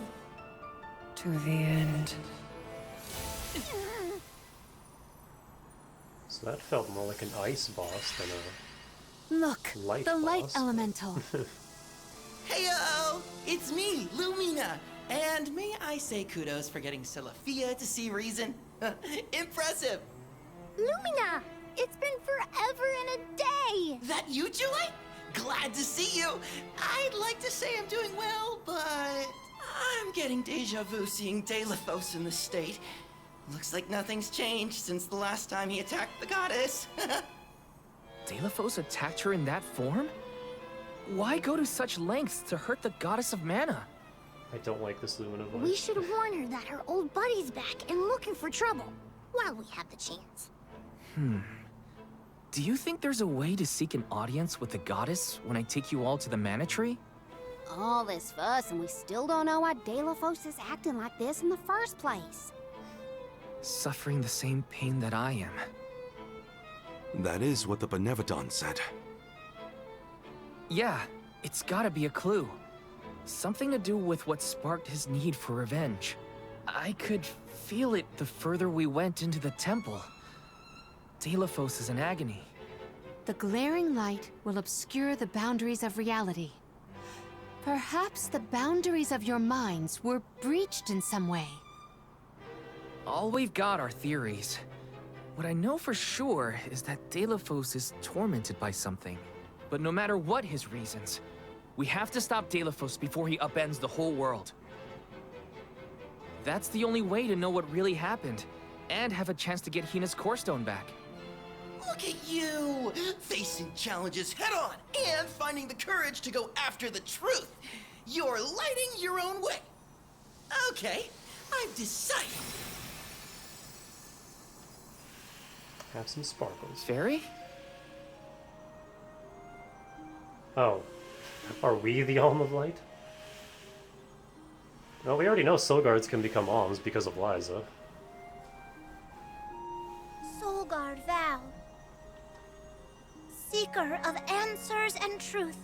To the end. So that felt more like an ice boss than a Look, light the light boss. elemental. Heyo! It's me, Lumina! And may I say kudos for getting Celafia to see reason? Impressive! Lumina! It's been forever and a day! That you, Julie? Glad to see you! I'd like to say I'm doing well, but I'm getting deja vu seeing Deilophos in the state. Looks like nothing's changed since the last time he attacked the goddess. Deilophos attacked her in that form? Why go to such lengths to hurt the goddess of mana? I don't like this Lumina voice. We should warn her that her old buddy's back and looking for trouble, while we have the chance. Do you think there's a way to seek an audience with the goddess when I take you all to the mana tree? All this fuss, and we still don't know why Deilophos is acting like this in the first place. Suffering the same pain that I am. That is what the Benevodon said. Yeah, it's gotta be a clue. Something to do with what sparked his need for revenge. I could feel it the further we went into the temple. Deilophos is in agony. The glaring light will obscure the boundaries of reality. Perhaps the boundaries of your minds were breached in some way. All we've got are theories. What I know for sure is that Deilophos is tormented by something. But no matter what his reasons, we have to stop Deilophos before he upends the whole world. That's the only way to know what really happened, and have a chance to get Hina's core stone back. Look at you! Facing challenges head on, and finding the courage to go after the truth! You're lighting your own way! Okay, I've decided. Have some sparkles. Fairy? Oh. Are we the Alm of Light? Well, we already know soul guards can become alms because of Liza. Soul Guard Val. Seeker of answers and truth.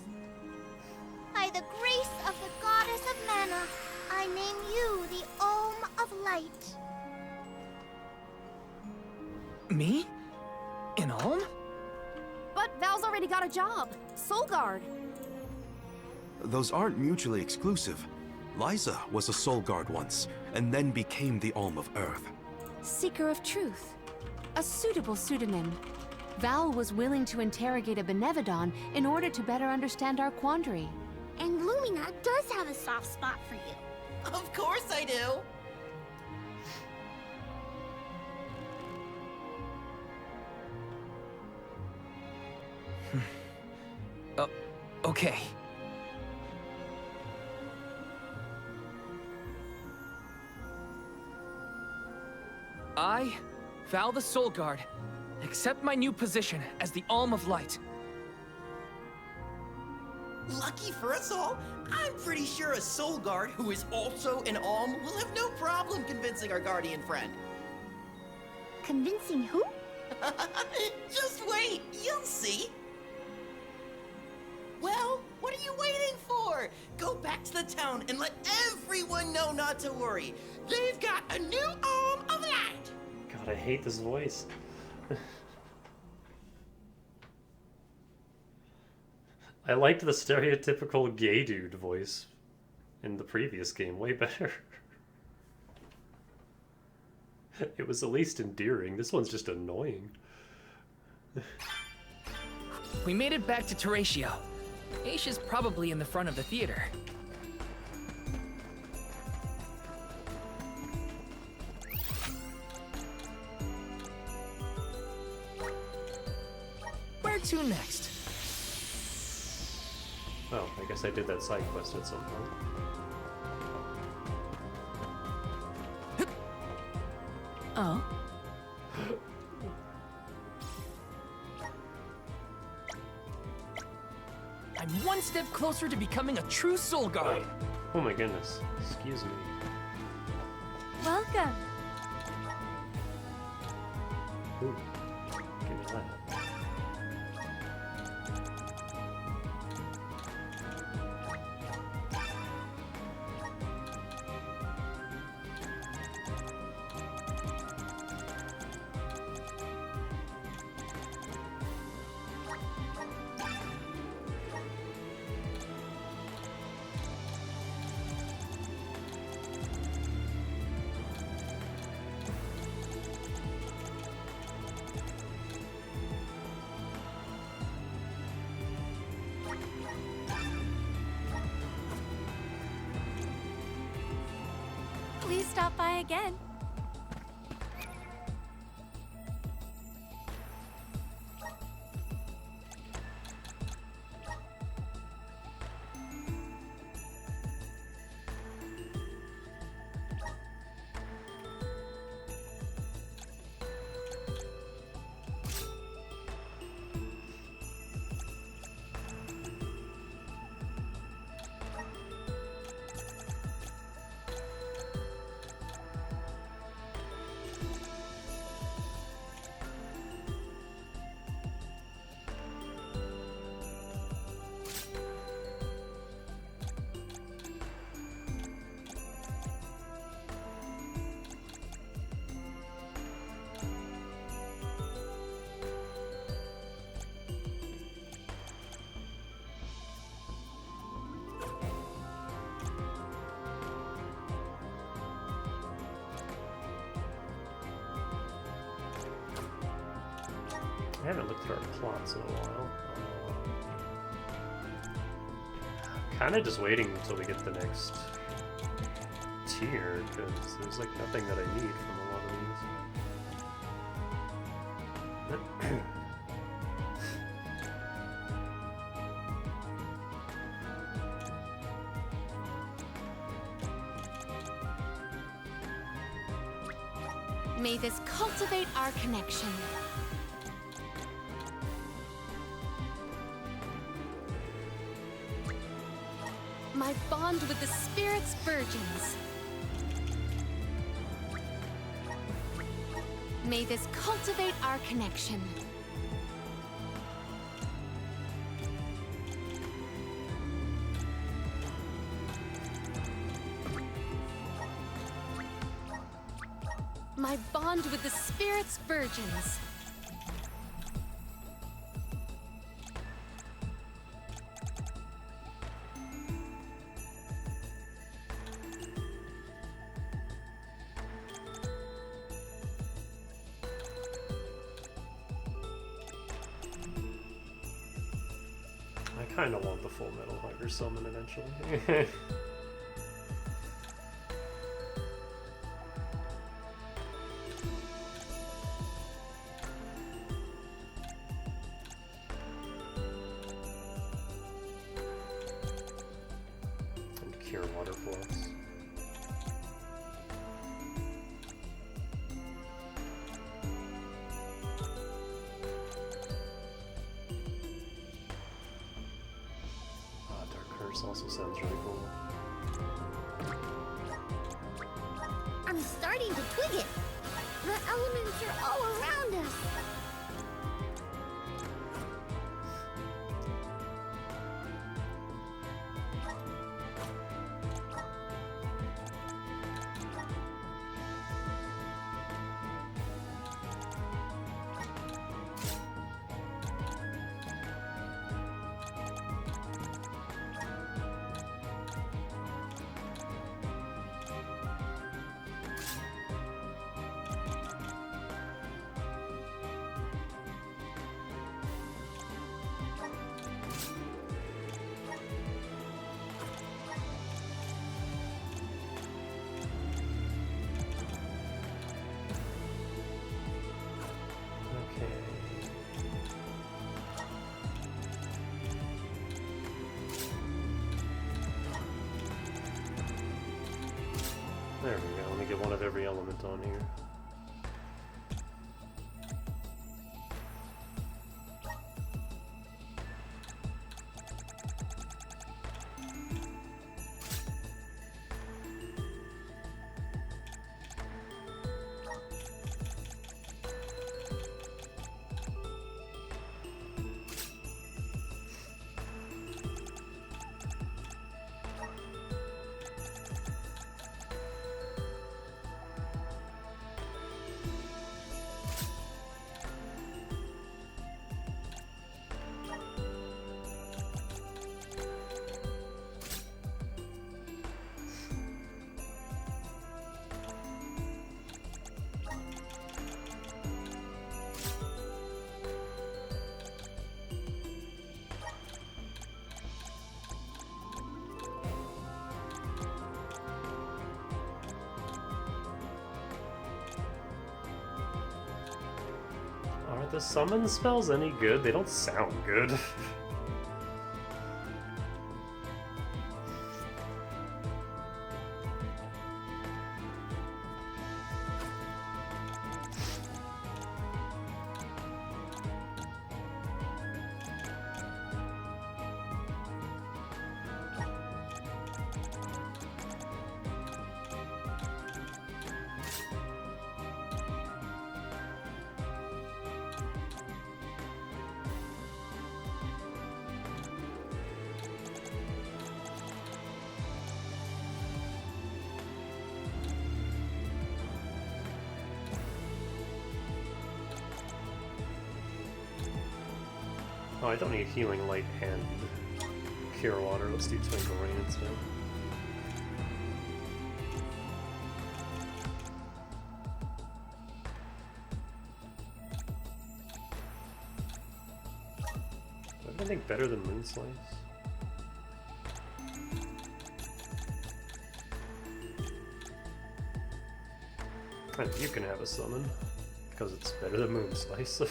By the grace of the goddess of mana, I name you the Alm of Light. Me? An alm? But Val's already got a job. Soul Guard. Those aren't mutually exclusive. Liza was a soul guard once, and then became the Alm of Earth. Seeker of Truth. A suitable pseudonym. Val was willing to interrogate a Benevodon in order to better understand our quandary. And Lumina does have a soft spot for you. Of course I do! Okay. I, Val the Soul Guard, accept my new position as the Alm of Light. Lucky for us all, I'm pretty sure a soul guard who is also an alm will have no problem convincing our guardian friend. Convincing who? Just wait, you'll see. Well, what are you waiting for? Go back to the town and let everyone know not to worry. They've got a new Alm of Light. God, I hate this voice. I liked the stereotypical gay dude voice in the previous game way better. It was at least endearing. This one's just annoying. We made it back to Teratio. Aisha's probably in the front of the theater. Where to next? Oh, I guess I did that side quest at some point. Oh. I'm one step closer to becoming a true soul guard. Oh my goodness. Excuse me. Welcome. Ooh. Give me that. please stop by again. I haven't looked at our plots in a while. Kind of just waiting until we get the next tier, because there's like nothing that I need from a lot of these. May this cultivate our connection. My bond with the spirit's virgins. May this cultivate our connection. My bond with the spirit's virgins. I kind of want the full metal hugger summon eventually. And cure water flux. Curse also sounds really cool. I'm starting to twig it. The elements are all around us. There we go, let me get one of every element on here. the summon spells any good? They don't sound good. Oh, I don't need Healing Light and Cure Water. Let's do Twinkle Rain instead. Do I have anything better than Moon Slice? And you can have a summon, because it's better than Moon Slice.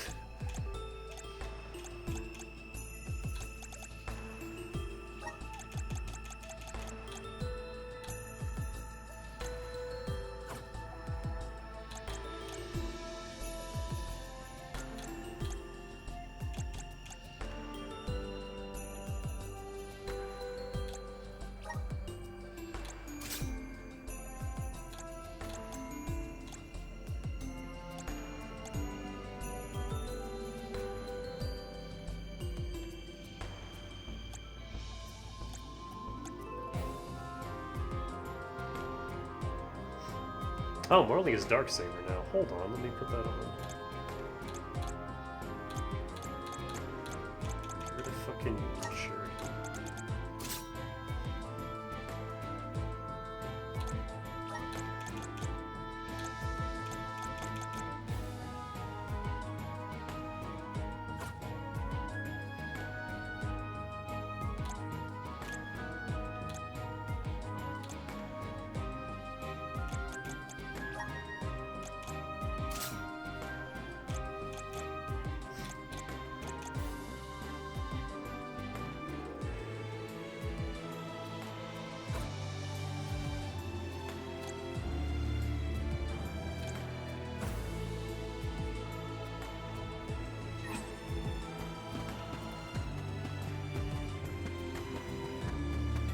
Oh, Marley is Darksaber now. Hold on, let me put that on. Get rid of fucking Shuri.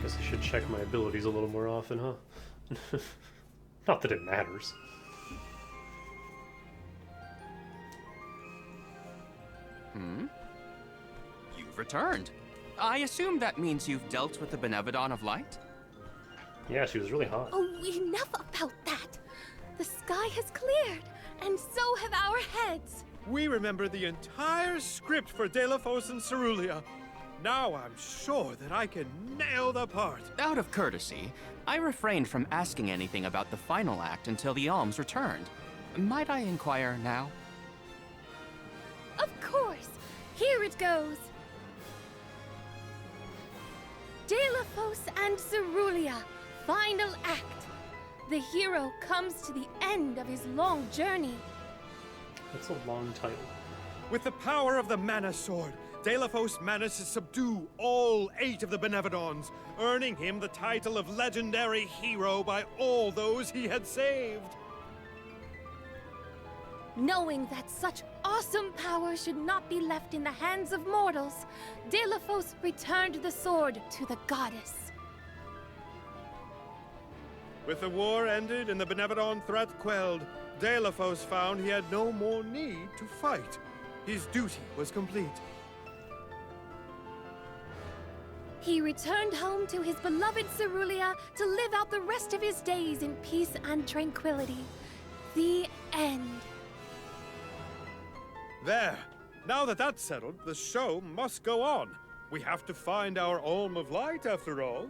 Guess I should check my abilities a little more often, huh? Not that it matters. You've returned. I assume that means you've dealt with the Benevodon of Light? Yeah, she was really hot. Oh, enough about that. The sky has cleared, and so have our heads. We remember the entire script for Delafos and Cerulia. Now I'm sure that I can nail the part. Out of courtesy, I refrained from asking anything about the final act until the alms returned. Might I inquire now? Of course. Here it goes. Delafos and Cerulia, final act. The hero comes to the end of his long journey. That's a long title. With the power of the Mana Sword, Delafos managed to subdue all 8 of the Benevodons, earning him the title of legendary hero by all those he had saved. Knowing that such awesome power should not be left in the hands of mortals, Delafos returned the sword to the goddess. With the war ended and the Benevodon threat quelled, Delafos found he had no more need to fight. His duty was complete. He returned home to his beloved Cerulia to live out the rest of his days in peace and tranquility. The end. There. Now that that's settled, the show must go on. We have to find our Alm of Light, after all.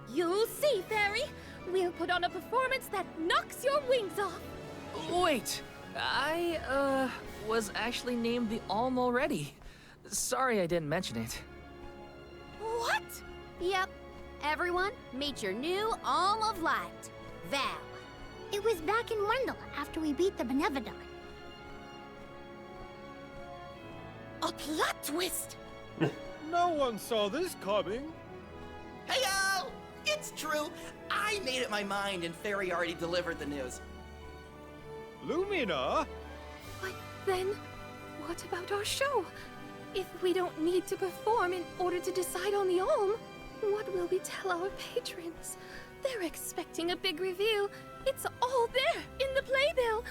You'll see, Fairy. We'll put on a performance that knocks your wings off. Wait, I, was actually named the Alm already. Sorry I didn't mention it. What? Yep. Everyone, meet your new Alm of Light, Val. It was back in Wendell after we beat the Benevodon. A plot twist! No one saw this coming. Heyo! It's true. I made up my mind and Fairy already delivered the news. Lumina? But then, what about our show? If we don't need to perform in order to decide on the Olm, what will we tell our patrons? They're expecting a big reveal. It's all there in the playbill.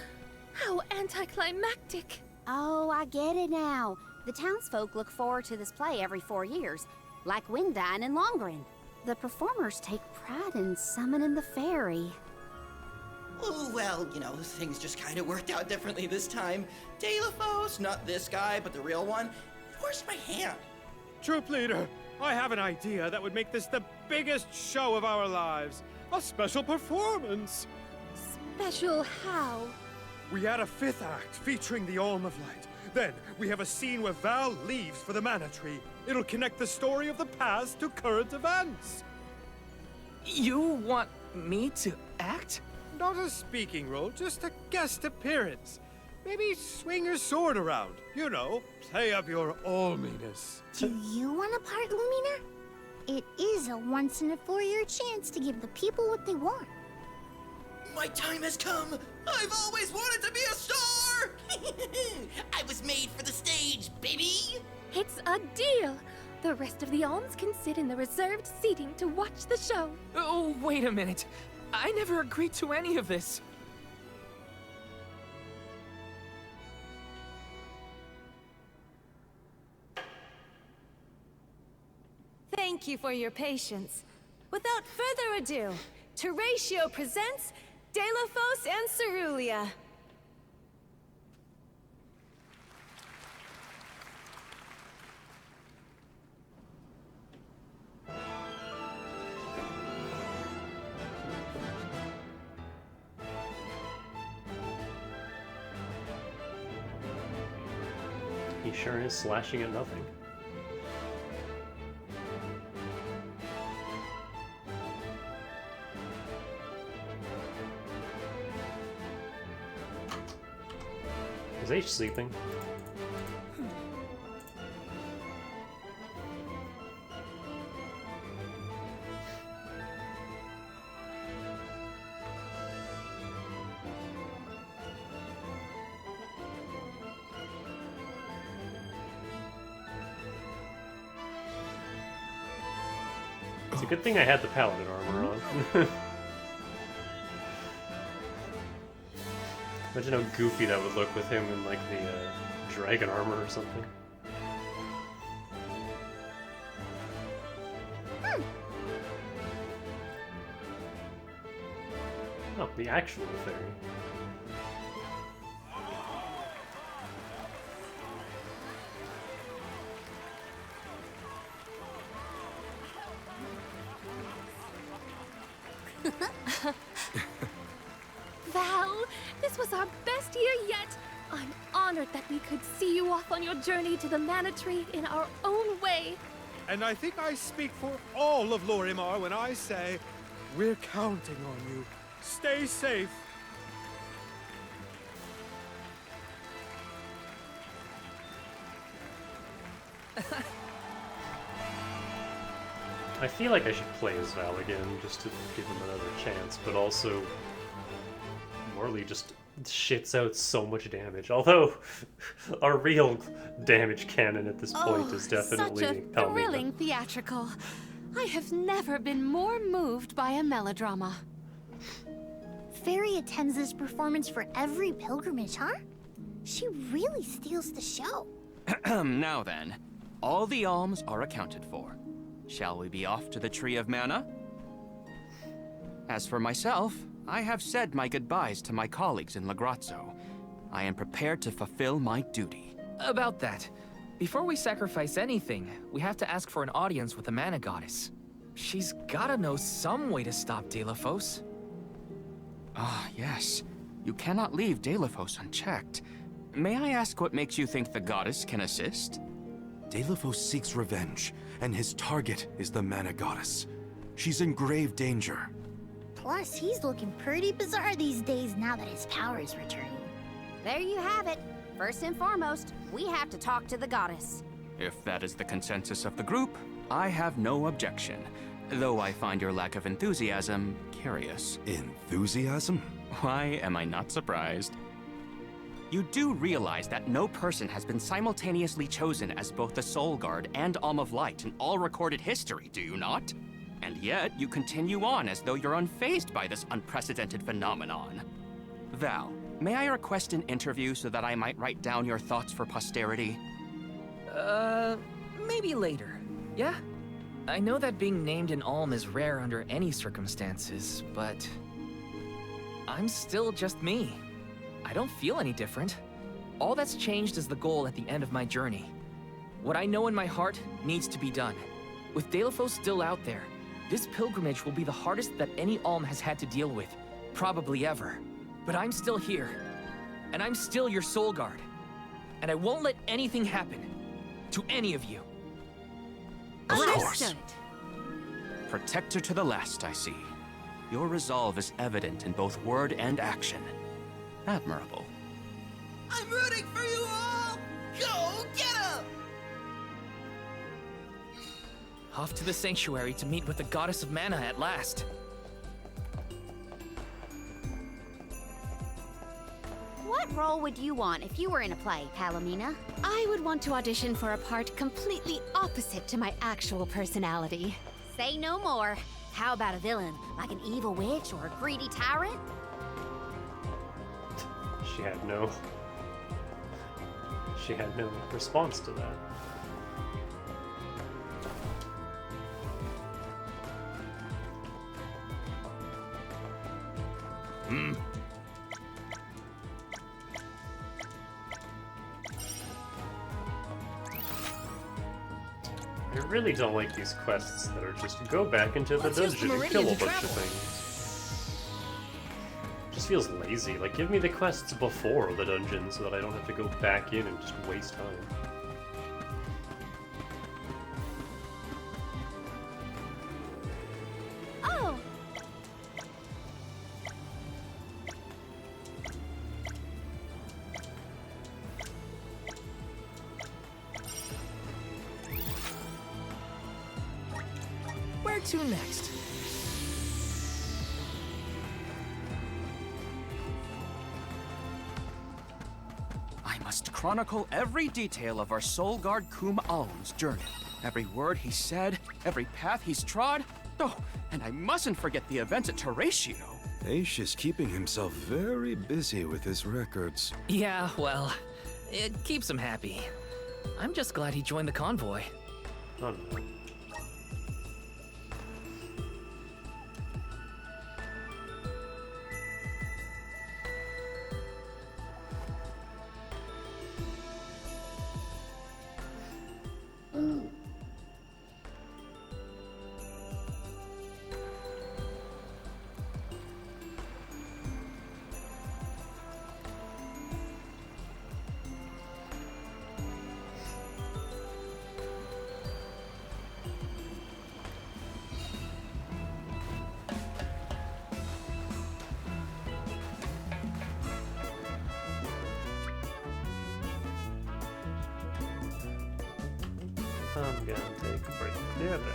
How anticlimactic. Oh, I get it now. The townsfolk look forward to this play every 4 years, like Windine and Longren. The performers take pride in summoning the fairy. Oh, well, you know, things just kind of worked out differently this time. Delafos, not this guy, but the real one, forced my hand. Troop leader, I have an idea that would make this the biggest show of our lives. A special performance. Special how? We add a 5th act featuring the Olm of Light. Then we have a scene where Val leaves for the Mana Tree. It'll connect the story of the past to current events. You want me to act? Not a speaking role, just a guest appearance. Maybe swing your sword around. You know, play up your Olminess. Do you want a part, Lumina? It is a once-in-a-4-year chance to give the people what they want. My time has come. I've always wanted to be a star. I was made for the stage, baby. It's a deal. The rest of the Olms can sit in the reserved seating to watch the show. Oh, wait a minute. I never agreed to any of this. Thank you for your patience. Without further ado, Teratio presents Delafos and Cerulia. He sure is slashing at nothing. Is H sleeping? It's a good thing I had the paladin armor on. Imagine how goofy that would look with him in like the dragon armor or something. Oh, the actual fairy. Val, this was our best year yet. I'm honored that we could see you off on your journey to the Mana Tree in our own way. And I think I speak for all of Lorimar when I say, we're counting on you. Stay safe. I feel like I should play as Val again, just to give him another chance, but also Morley just shits out so much damage. Although our real damage cannon at this point is definitely such a Palmina. thrilling theatrical. I have never been more moved by a melodrama. Fairy attends this performance for every pilgrimage, huh? She really steals the show. Now then, all the alms are accounted for. Shall we be off to the Tree of Mana? As for myself, I have said my goodbyes to my colleagues in Legrazzo. I am prepared to fulfill my duty. About that, before we sacrifice anything, we have to ask for an audience with the Mana Goddess. She's gotta know some way to stop Delafos. Ah, yes. You cannot leave Delafos unchecked. May I ask what makes you think the goddess can assist? Delafos seeks revenge, and his target is the Mana Goddess. She's in grave danger. Plus, he's looking pretty bizarre these days now that his power is returning. There you have it. First and foremost, we have to talk to the goddess. If that is the consensus of the group, I have no objection. Though I find your lack of enthusiasm curious. Enthusiasm? Why am I not surprised? You do realize that no person has been simultaneously chosen as both the Soul Guard and Alm of Light in all recorded history, do you not? And yet, you continue on as though you're unfazed by this unprecedented phenomenon. Val, may I request an interview so that I might write down your thoughts for posterity? Maybe later. Yeah? I know that being named an Alm is rare under any circumstances, but I'm still just me. I don't feel any different. All that's changed is the goal at the end of my journey. What I know in my heart needs to be done. With Dalephos still out there, this pilgrimage will be the hardest that any Alm has had to deal with, probably ever. But I'm still here, and I'm still your Soul Guard. And I won't let anything happen to any of you. Of course. Understood. Protector to the last, I see. Your resolve is evident in both word and action. Admirable. I'm rooting for you all! Go get 'em! Off to the sanctuary to meet with the goddess of mana at last. What role would you want if you were in a play, Palomina? I would want to audition for a part completely opposite to my actual personality. Say no more. How about a villain, like an evil witch or a greedy tyrant? She had no response to that. I really don't like these quests that are just go back into the dungeon and kill a bunch of things. Just feels lazy. Like, give me the quests before the dungeon so that I don't have to go back in and just waste time. Oh! Where to next? I must chronicle every detail of our Soul Guard Kum Alm's journey. Every word he said, every path he's trod. Oh, and I mustn't forget the events at Terratio. Aish is keeping himself very busy with his records. Yeah, well, it keeps him happy. I'm just glad he joined the convoy. Oh no. I'm gonna take a break. Yeah, back.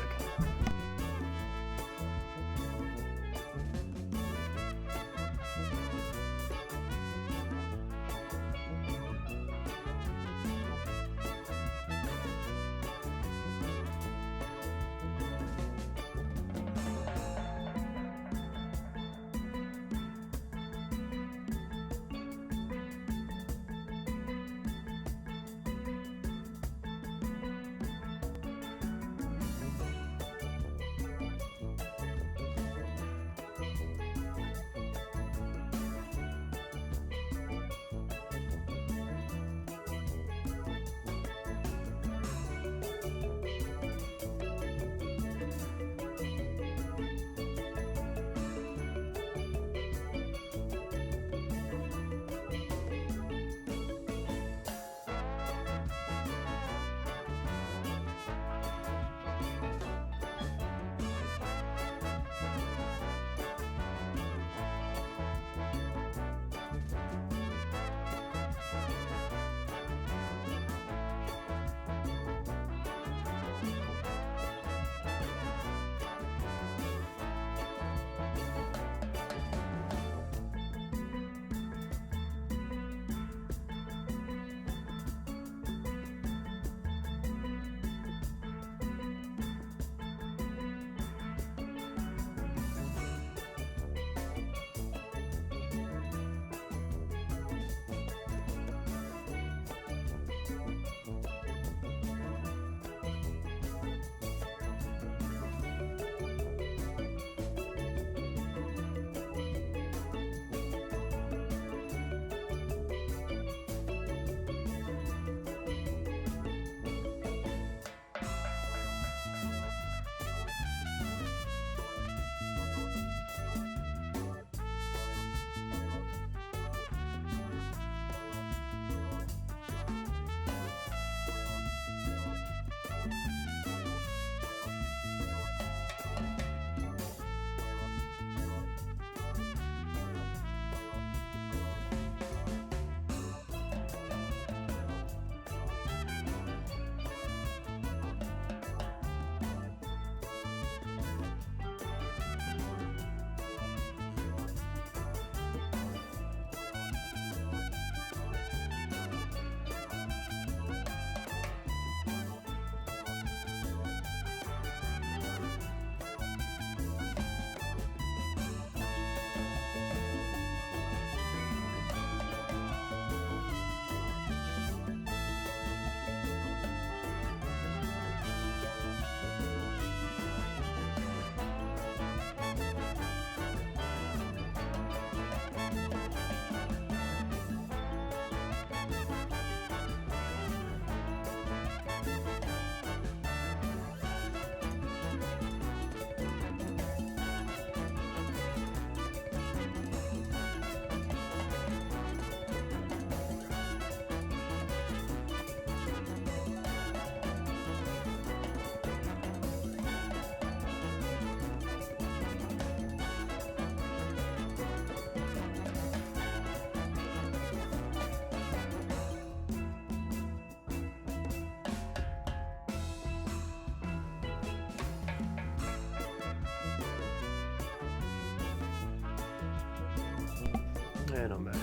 And I'm back.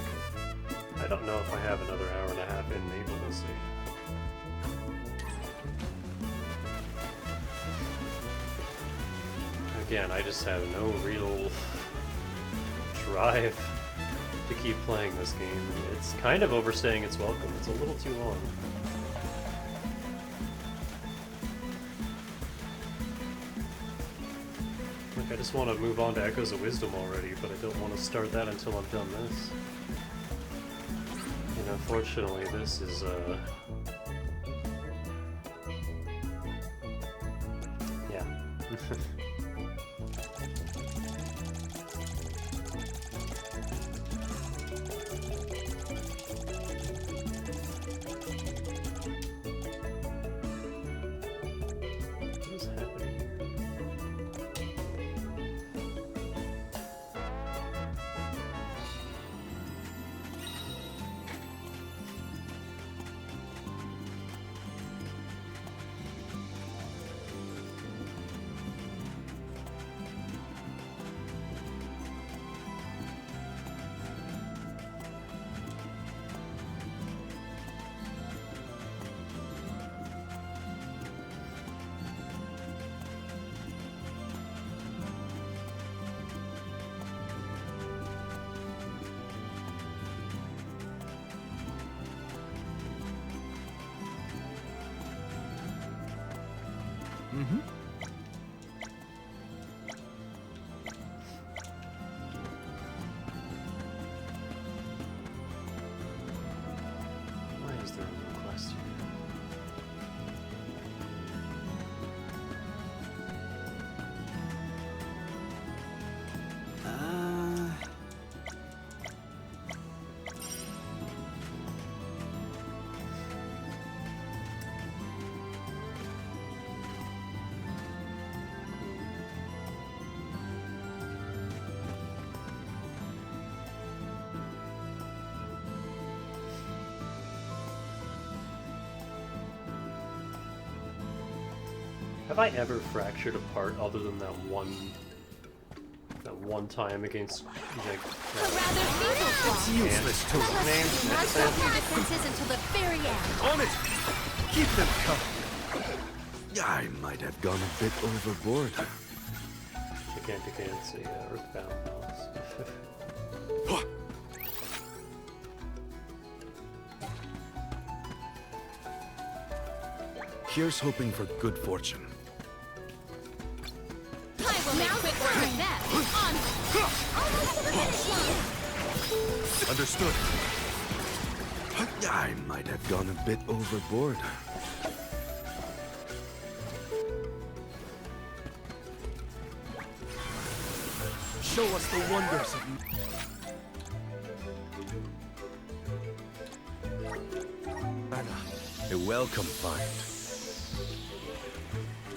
I don't know if I have another hour and a half in, maybe we'll see. Again, I just have no real drive to keep playing this game. It's kind of overstaying its welcome. It's a little too long. Like, I just want to move on to Echoes of Wisdom already, but I don't want to start that until I've done this. And unfortunately, this is, yeah. Why is there a request here? Have I ever fractured a part other than that one time against like It's useless to Let's march off your defenses until the very end. On it! Keep them coming! I might have gone a bit overboard. Against the Earthbound boss. Here's hoping for good fortune. I will make quick work of them. On. Almost to the finish line. Understood. I might have gone a bit overboard. Show us the wonders of Anna, a welcome find.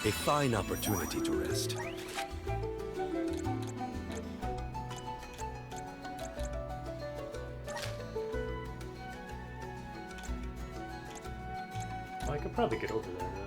A fine opportunity to rest. I could probably get over there now.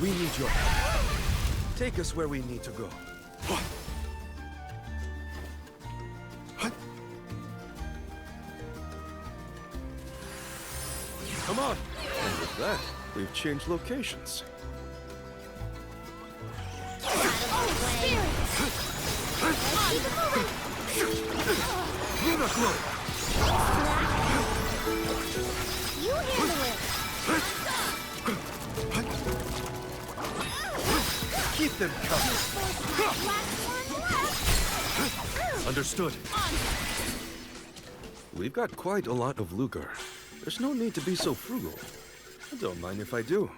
We need your help. Take us where we need to go. Come on. And with that, we've changed locations. Luna Glow! You handle it. Keep them coming. Understood. We've got quite a lot of lucre. There's no need to be so frugal. I don't mind if I do.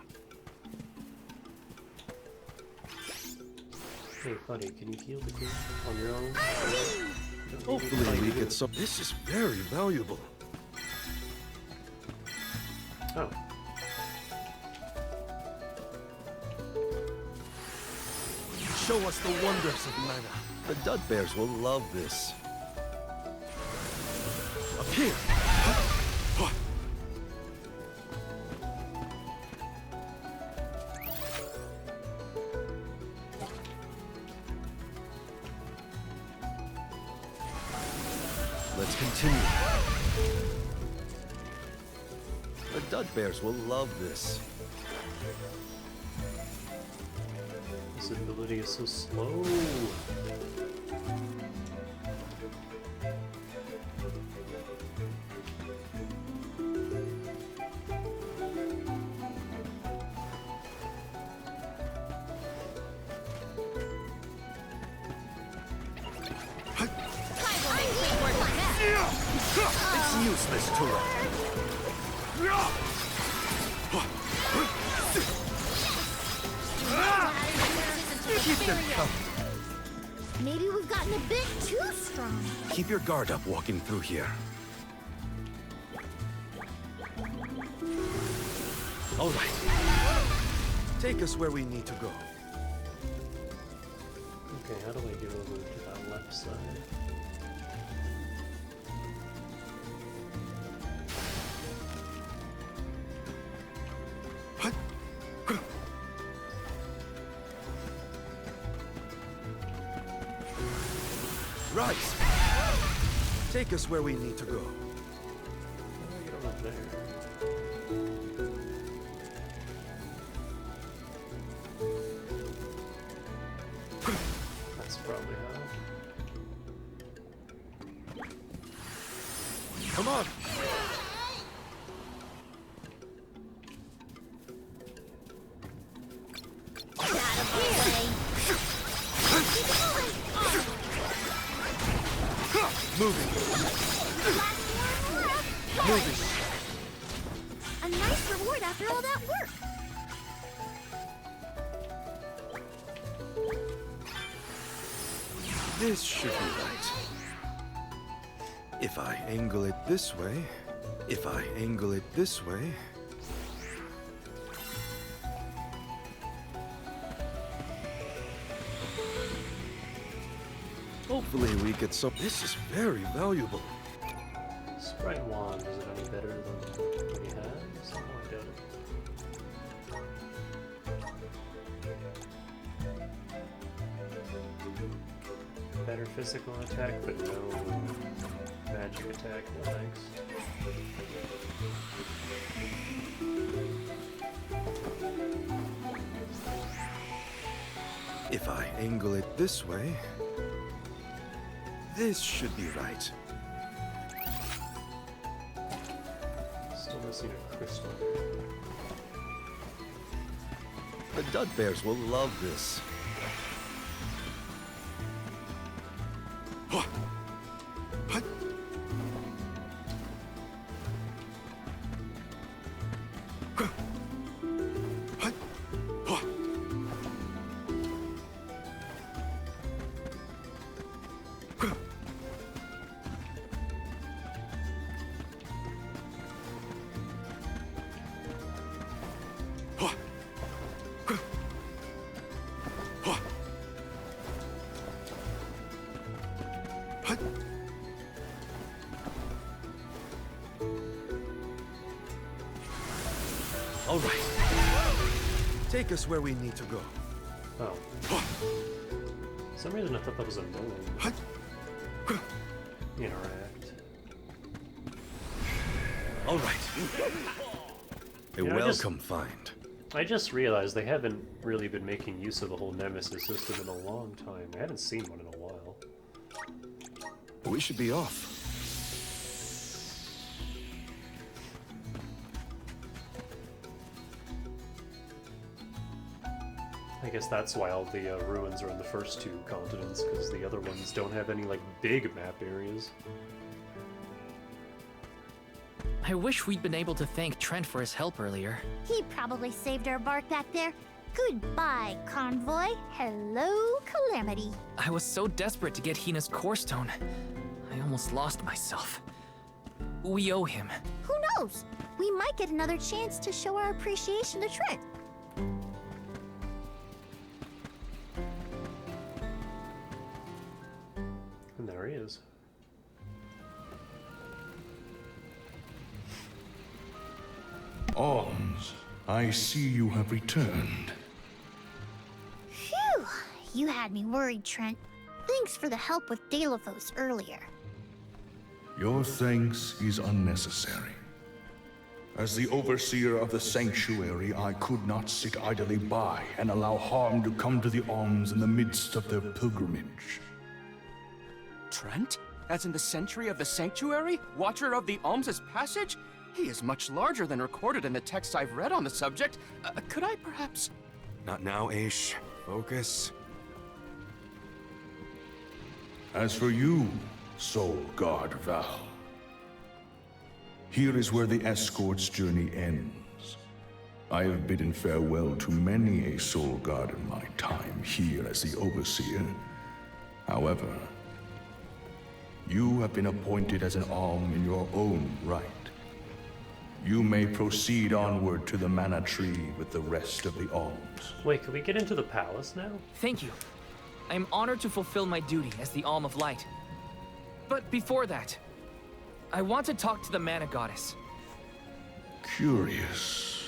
Hey, buddy, can you heal the queen on your own? Hopefully we get some. This is very valuable. Oh. Show us the wonders of mana. The Dud Bears will love this. Appear! Let's continue. The Dud Bears will love this. This ability is so slow. It's useless to run. Keep them coming. Maybe we've gotten a bit too strong. Keep your guard up walking through here. All right. Take us where we need to go. Okay, how do I get over to that left side? Rise! Take us where we need to go. How do I get over there? That's probably how. Come on! Moving. Moving. A nice reward after all that work. This should be right. If I angle it this way, if I angle it this way... Hopefully we get some... This is very valuable. Sprite wand, is it any better than what he has? No, I doubt it. Better physical attack, but no magic attack, no thanks. If I angle it this way... This should be right. Still missing a crystal. The Dud Bears will love this. All right. Take us where we need to go. Oh. For some reason I thought that was a no. Interact. All right. A You know, welcome find. I just realized they haven't really been making use of the whole Nemesis system in a long time. I haven't seen one in a while. We should be off. I guess that's why all the ruins are in the first two continents, because the other ones don't have any, like, big map areas. I wish we'd been able to thank Trent for his help earlier. He probably saved our bark back there. Goodbye, Convoy. Hello, Calamity. I was so desperate to get Hina's core stone. I almost lost myself. We owe him. Who knows? We might get another chance to show our appreciation to Trent. is. Alms, I see you have returned. Phew! You had me worried, Trent. Thanks for the help with Delaphos earlier. Your thanks is unnecessary. As the overseer of the sanctuary, I could not sit idly by and allow harm to come to the Alms in the midst of their pilgrimage. Trent? As in the Sentry of the Sanctuary? Watcher of the Alms' Passage? He is much larger than recorded in the texts I've read on the subject. Could I perhaps... Not now, Aish. Focus. As for you, Soul Guard Val, here is where the escort's journey ends. I have bidden farewell to many a Soul Guard in my time here as the Overseer. However, you have been appointed as an Alm in your own right. You may proceed onward to the Mana Tree with the rest of the Alms. Wait, can we get into the palace now? Thank you. I am honored to fulfill my duty as the Alm of Light. But before that, I want to talk to the Mana Goddess. Curious.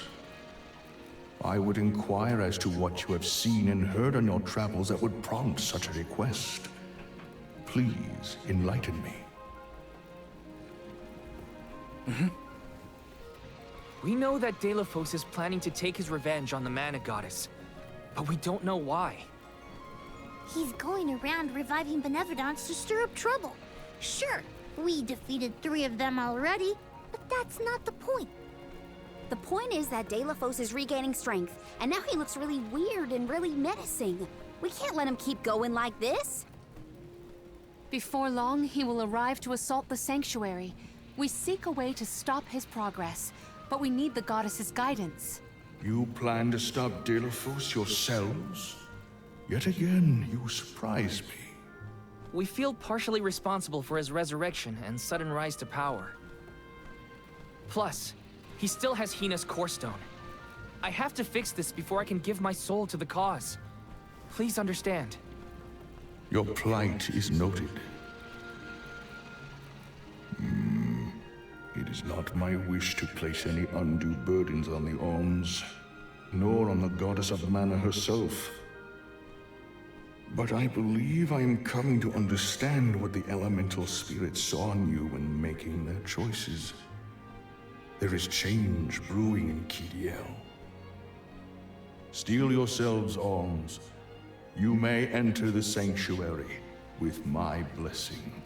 I would inquire as to what you have seen and heard on your travels that would prompt such a request. Please enlighten me. We know that Delaphos is planning to take his revenge on the Mana Goddess, but we don't know why. He's going around reviving Benevodons to stir up trouble. Sure, we defeated 3 of them already, but that's not the point. The point is that Delaphos is regaining strength, and now he looks really weird and really menacing. We can't let him keep going like this. Before long, he will arrive to assault the sanctuary. We seek a way to stop his progress, but we need the goddess's guidance. You plan to stop Delaphos yourselves? Yet again, you surprise me. We feel partially responsible for his resurrection and sudden rise to power. Plus, he still has Hina's core stone. I have to fix this before I can give my soul to the cause. Please understand. Your plight is noted. It is not my wish to place any undue burdens on the Alms, nor on the goddess of mana herself. But I believe I am coming to understand what the elemental spirits saw in you when making their choices. There is change brewing in Kidiel. Steel yourselves, Alms. You may enter the sanctuary with my blessing.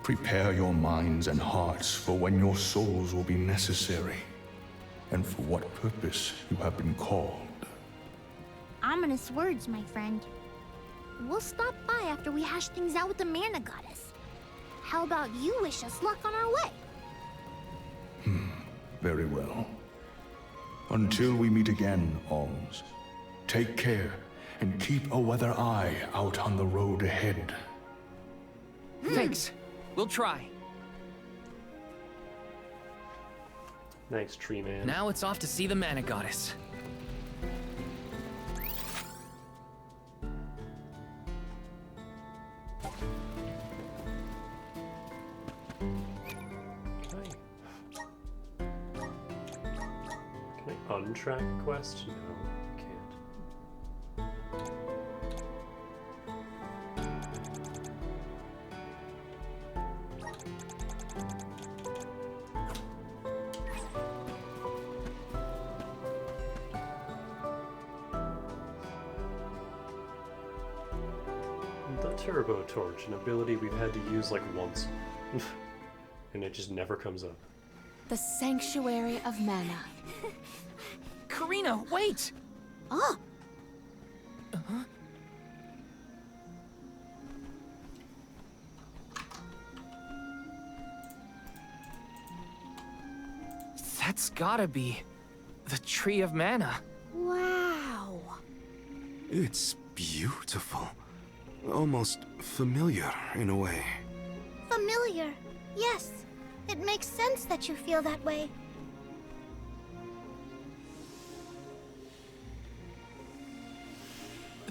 Prepare your minds and hearts for when your souls will be necessary, and for what purpose you have been called. Ominous words, my friend. We'll stop by after we hash things out with the Mana Goddess. How about you wish us luck on our way? Very well. Until we meet again, Alms, take care and keep a weather eye out on the road ahead. Thanks. We'll try. Thanks, Tree Man. Now it's off to see the Mana Goddess. Can I untrack a quest? No, I can't. The Turbo Torch, an ability we've had to use like once. And it just never comes up. The Sanctuary of Mana. Karina, wait! Oh! That's gotta be the Tree of Mana. Wow! It's beautiful. Almost familiar in a way. Familiar. Yes. It makes sense that you feel that way.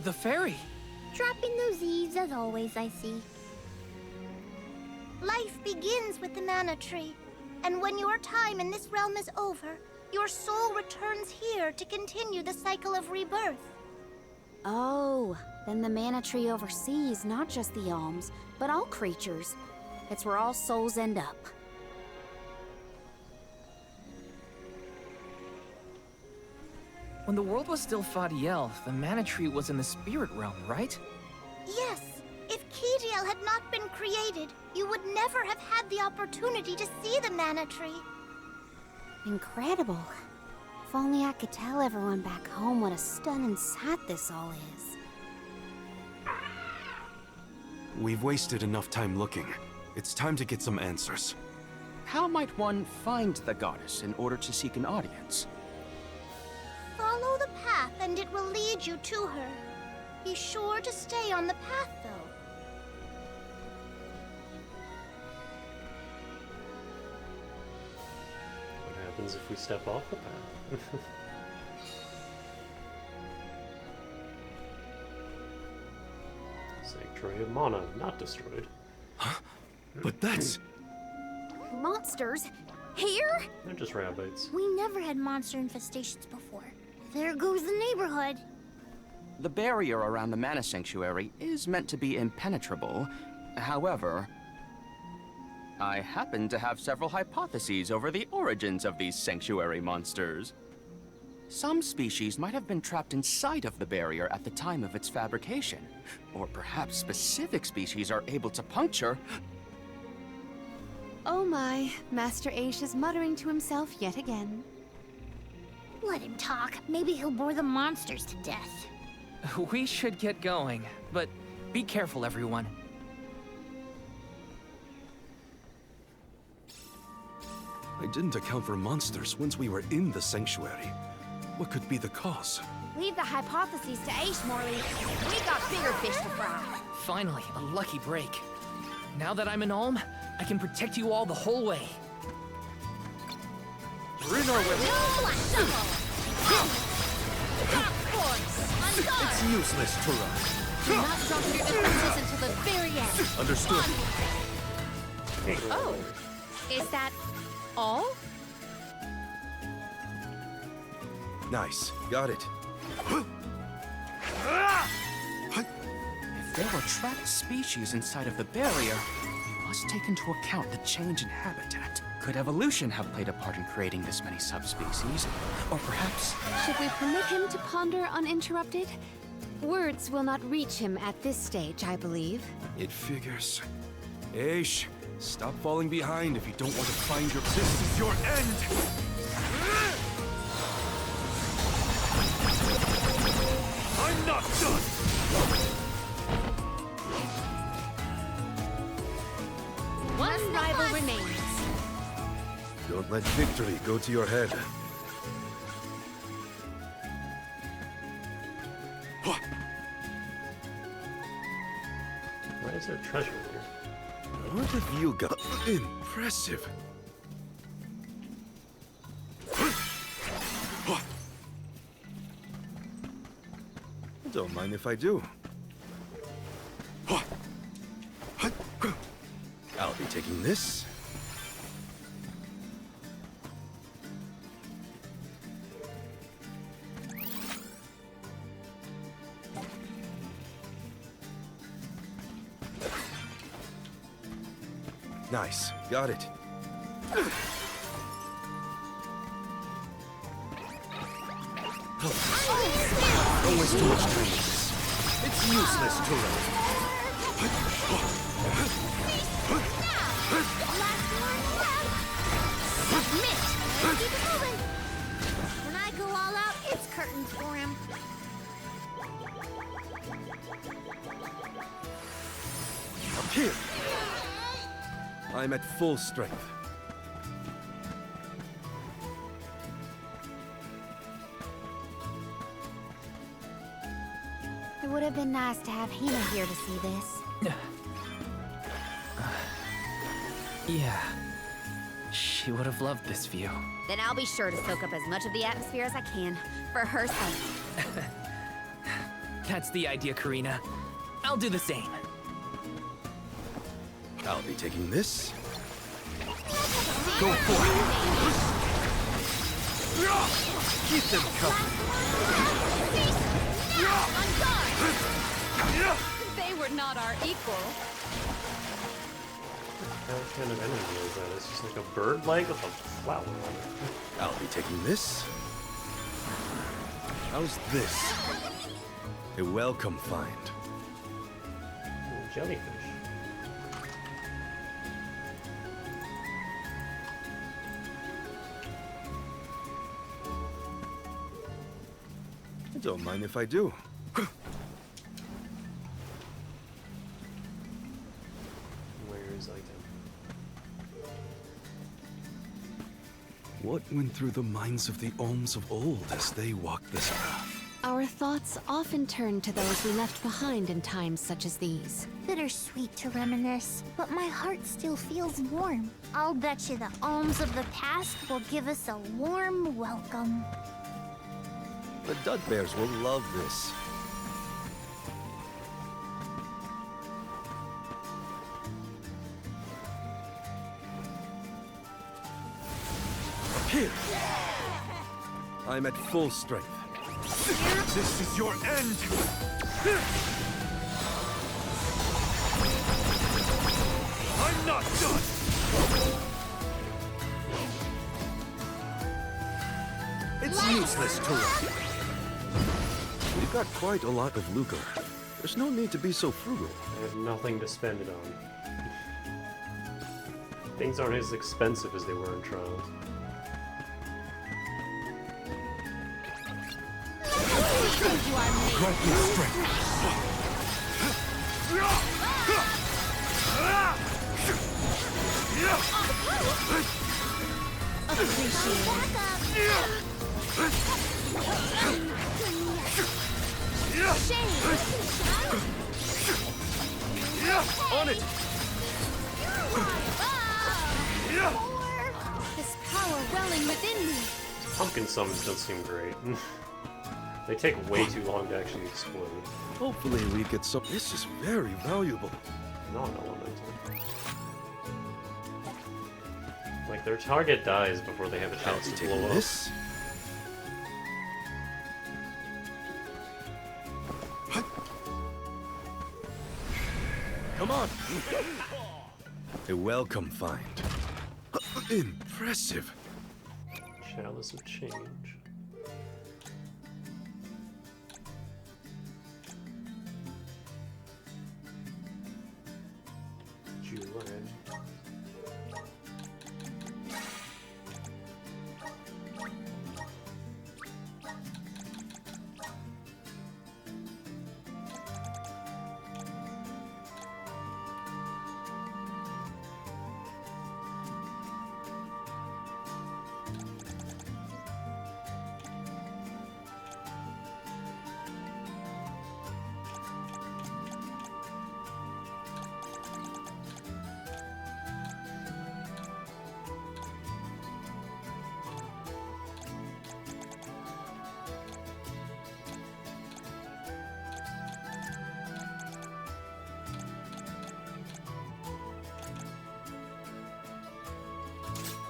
The fairy. Dropping those eaves as always, I see. Life begins with the mana tree, and when your time in this realm is over, your soul returns here to continue the cycle of rebirth. Oh, then the mana tree oversees not just the alms, but all creatures. It's where all souls end up. When the world was still Fadiel, the mana tree was in the spirit realm, right? Yes. If Kediel had not been created, you would never have had the opportunity to see the mana tree. Incredible. If only I could tell everyone back home what a stunning sight this all is. We've wasted enough time looking. It's time to get some answers. How might one find the goddess in order to seek an audience? Follow the path and it will lead you to her. Be sure to stay on the path, though. What happens if we step off the path? Sanctuary of Mana, not destroyed. Huh? But that's... Monsters? Here? They're just rabbits. We never had monster infestations before. There goes the neighborhood. The barrier around the Mana Sanctuary is meant to be impenetrable. However, I happen to have several hypotheses over the origins of these sanctuary monsters. Some species might have been trapped inside of the barrier at the time of its fabrication. Or perhaps specific species are able to puncture... Oh my, Master Aish is muttering to himself yet again. Let him talk. Maybe he'll bore the monsters to death. We should get going, but be careful, everyone. I didn't account for monsters once we were in the sanctuary. What could be the cause? Leave the hypotheses to Aish, Morley. We got bigger fish to fry. Finally, a lucky break. Now that I'm an Alm, I can protect you all the whole way. Bring our way. It's useless to run. Do not drop your defenses until the very end. Understood. Oh, is that all? Nice. Got it. If there were trapped species inside of the barrier, we must take into account the change in habitat. Could evolution have played a part in creating this many subspecies? Or perhaps... Should we permit him to ponder uninterrupted? Words will not reach him at this stage, I believe. It figures. Aish, stop falling behind if you don't want to find your... This is your end! I'm not done! One rival remains. Don't let victory go to your head. Why is there treasure here? What have you got? Impressive. Don't mind if I do. I'll be taking this. Nice. Got it. Don't waste too much time with this. It's useless to run. Last one left. Submit. Let's keep it moving. When I go all out, it's curtains for him. Here. I'm at full strength. It would have been nice to have Hina here to see this. Yeah. She would have loved this view. Then I'll be sure to soak up as much of the atmosphere as I can, for her sake. That's the idea, Karina. I'll do the same. I'll be taking this. Go for it! Keep them covered! They were not our equal. What kind of enemy is that? It's just like a bird leg with a flower on it. I'll be taking this. How's this? A welcome find. Jellyfish. I don't mind if I do. Where is item? What went through the minds of the Olms of old as they walked this path? Our thoughts often turn to those we left behind in times such as these. Bittersweet to reminisce, but my heart still feels warm. I'll bet you the alms of the past will give us a warm welcome. The Dud Bears will love this. Here! I'm at full strength. This is your end! I'm not done! It's useless to run. We've got quite a lot of lucre. There's no need to be so frugal. I have nothing to spend it on. Things aren't as expensive as they were in Trials. Grant me strength! On it! This power welling within me. Pumpkin summons don't seem great. They take way too long to actually explode. Hopefully we get some. This is very valuable. Non-elemental. Like their target dies before they have a chance to blow up. This? Come on! A welcome find. Impressive. Chalice of Change. Jewelry.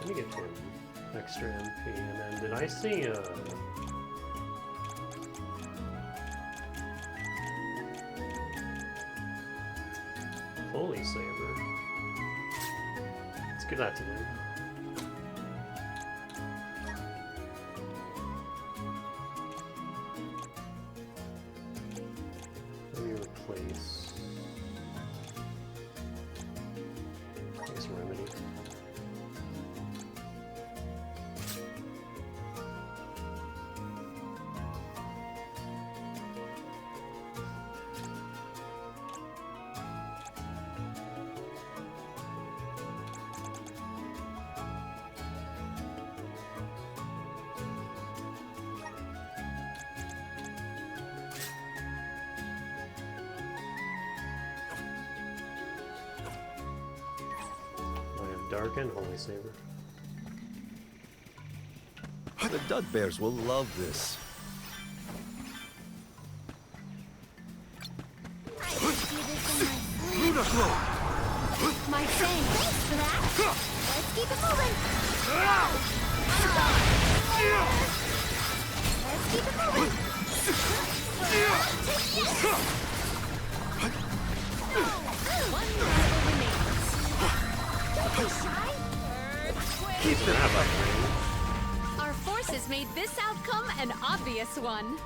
Let me get him extra MP, and then did I see Holy Saber? Let's give that to him. Let me replace. I guess Remedy. Darken, Holy Saber. The Dud Bears will love this. My it moving! Let's keep it moving! One rival remains. Don't be shy! Keep the habit. Our forces made this outcome an obvious one.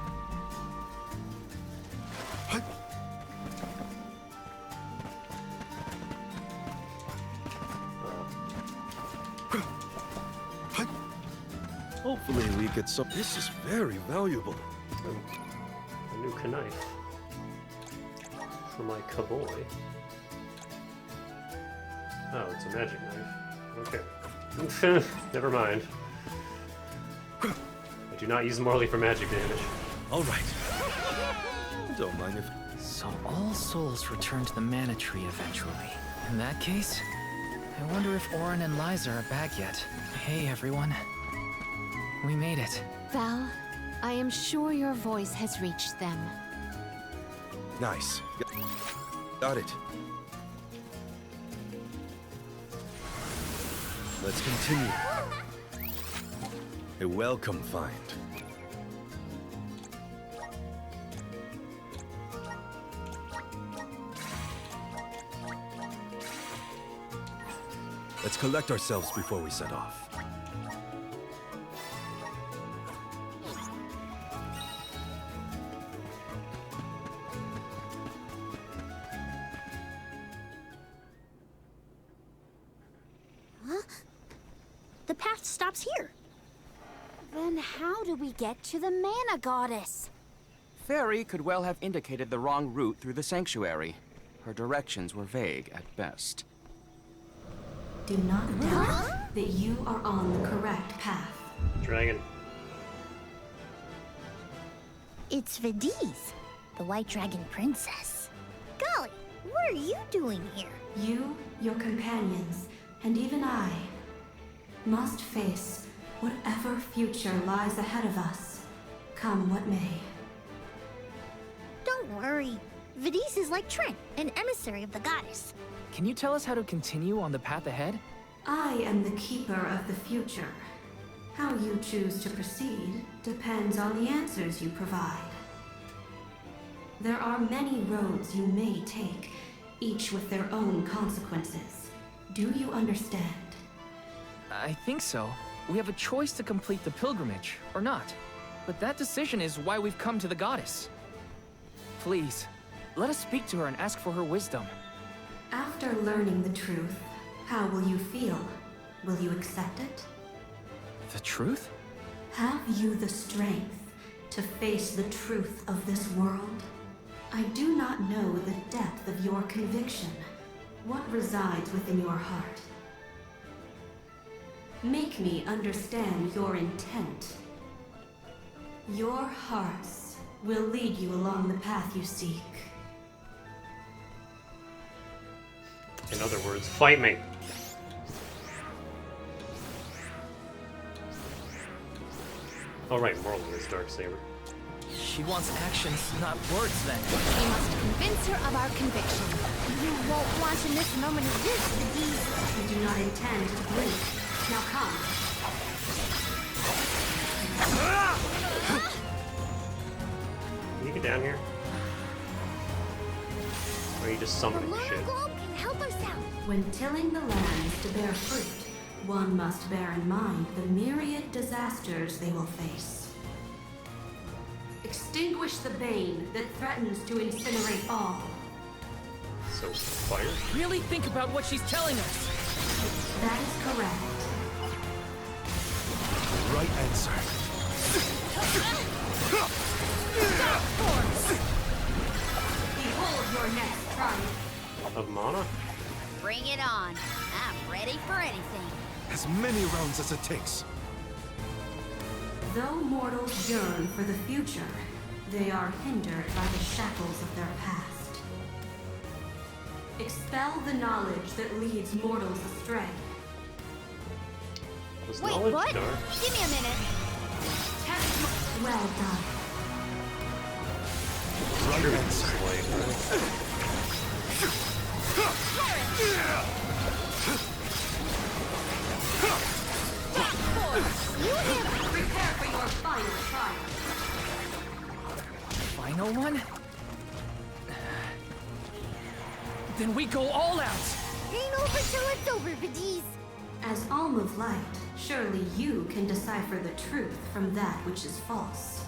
Hopefully we get some. This is very valuable. A new knife for my cowboy. Oh, it's a magic knife. Okay. Never mind. I do not use Morley for magic damage. All right. Don't mind if. So all souls return to the mana tree eventually. In that case, I wonder if Orin and Liza are back yet. Hey, everyone. We made it. Val, I am sure your voice has reached them. Nice. Got it. Let's continue. A welcome find. Let's collect ourselves before we set off. Huh? The path stops here. Then how do we get to the mana goddess? Fairy could well have indicated the wrong route through the sanctuary. Her directions were vague at best. Do not doubt that you are on the correct path. Dragon. It's Vidi's, the White Dragon Princess. Golly, what are you doing here? You, your companions, and even I must face whatever future lies ahead of us, come what may. Don't worry. Vidi's is like Trent, an emissary of the goddess. Can you tell us how to continue on the path ahead? I am the keeper of the future. How you choose to proceed depends on the answers you provide. There are many roads you may take, each with their own consequences. Do you understand? I think so. We have a choice to complete the pilgrimage, or not. But that decision is why we've come to the goddess. Please, let us speak to her and ask for her wisdom. After learning the truth, how will you feel? Will you accept it? The truth? Have you the strength to face the truth of this world? I do not know the depth of your conviction, what resides within your heart. Make me understand your intent. Your hearts will lead you along the path you seek. In other words, fight me. Alright, Morley is Darksaber. She wants actions, not words, then. We must convince her of our conviction. You won't want to miss a moment of this, Vidi. I do not intend to blink. Now come. Can you get down here? Or are you just summoning shit? Globe can help us out. When tilling the lands to bear fruit, one must bear in mind the myriad disasters they will face. Extinguish the bane that threatens to incinerate all. So, fire? Really think about what she's telling us. That is correct. Right answer. Behold your next triumph. Of mana? Bring it on. I'm ready for anything. As many rounds as it takes. Though mortals yearn for the future, they are hindered by the shackles of their past. Expel the knowledge that leads mortals astray. Was Wait, knowledge what? dark? Give me a minute. Well done. Right answer. final one? Then we go all out! Ain't over till it's over, Vidiz. As Alm of Light, surely you can decipher the truth from that which is false.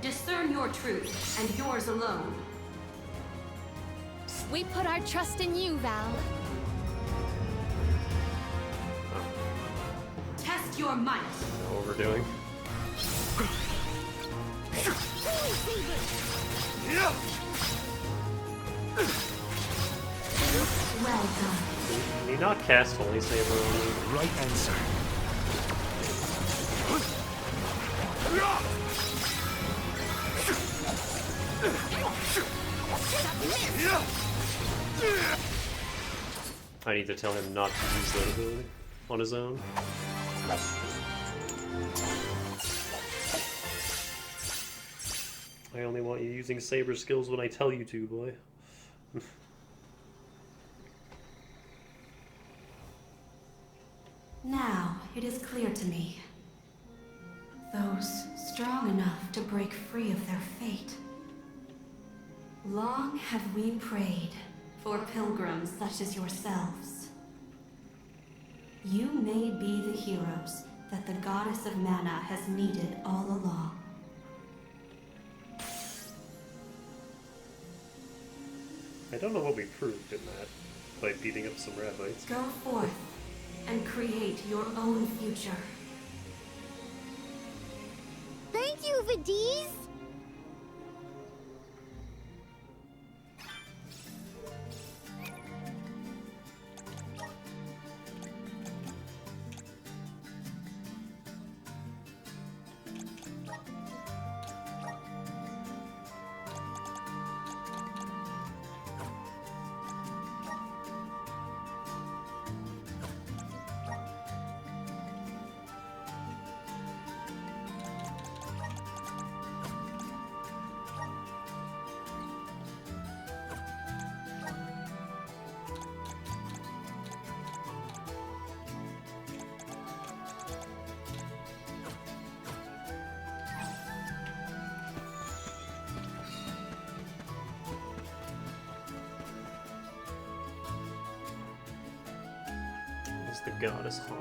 Discern your truth, and yours alone. We put our trust in you, Val. Test your might. Know what we're doing? Well done. Can you not cast Holy Saber on me? Right answer. I need to tell him not to use that ability on his own. I only want you using saber skills when I tell you to, boy. Now, it is clear to me. Those strong enough to break free of their fate. Long have we prayed for pilgrims such as yourselves. You may be the heroes that the goddess of mana has needed all along. I don't know what we proved in that by beating up some rabbits. Go forth and create your own future. Thank you, Vidiz. Is the goddess hot?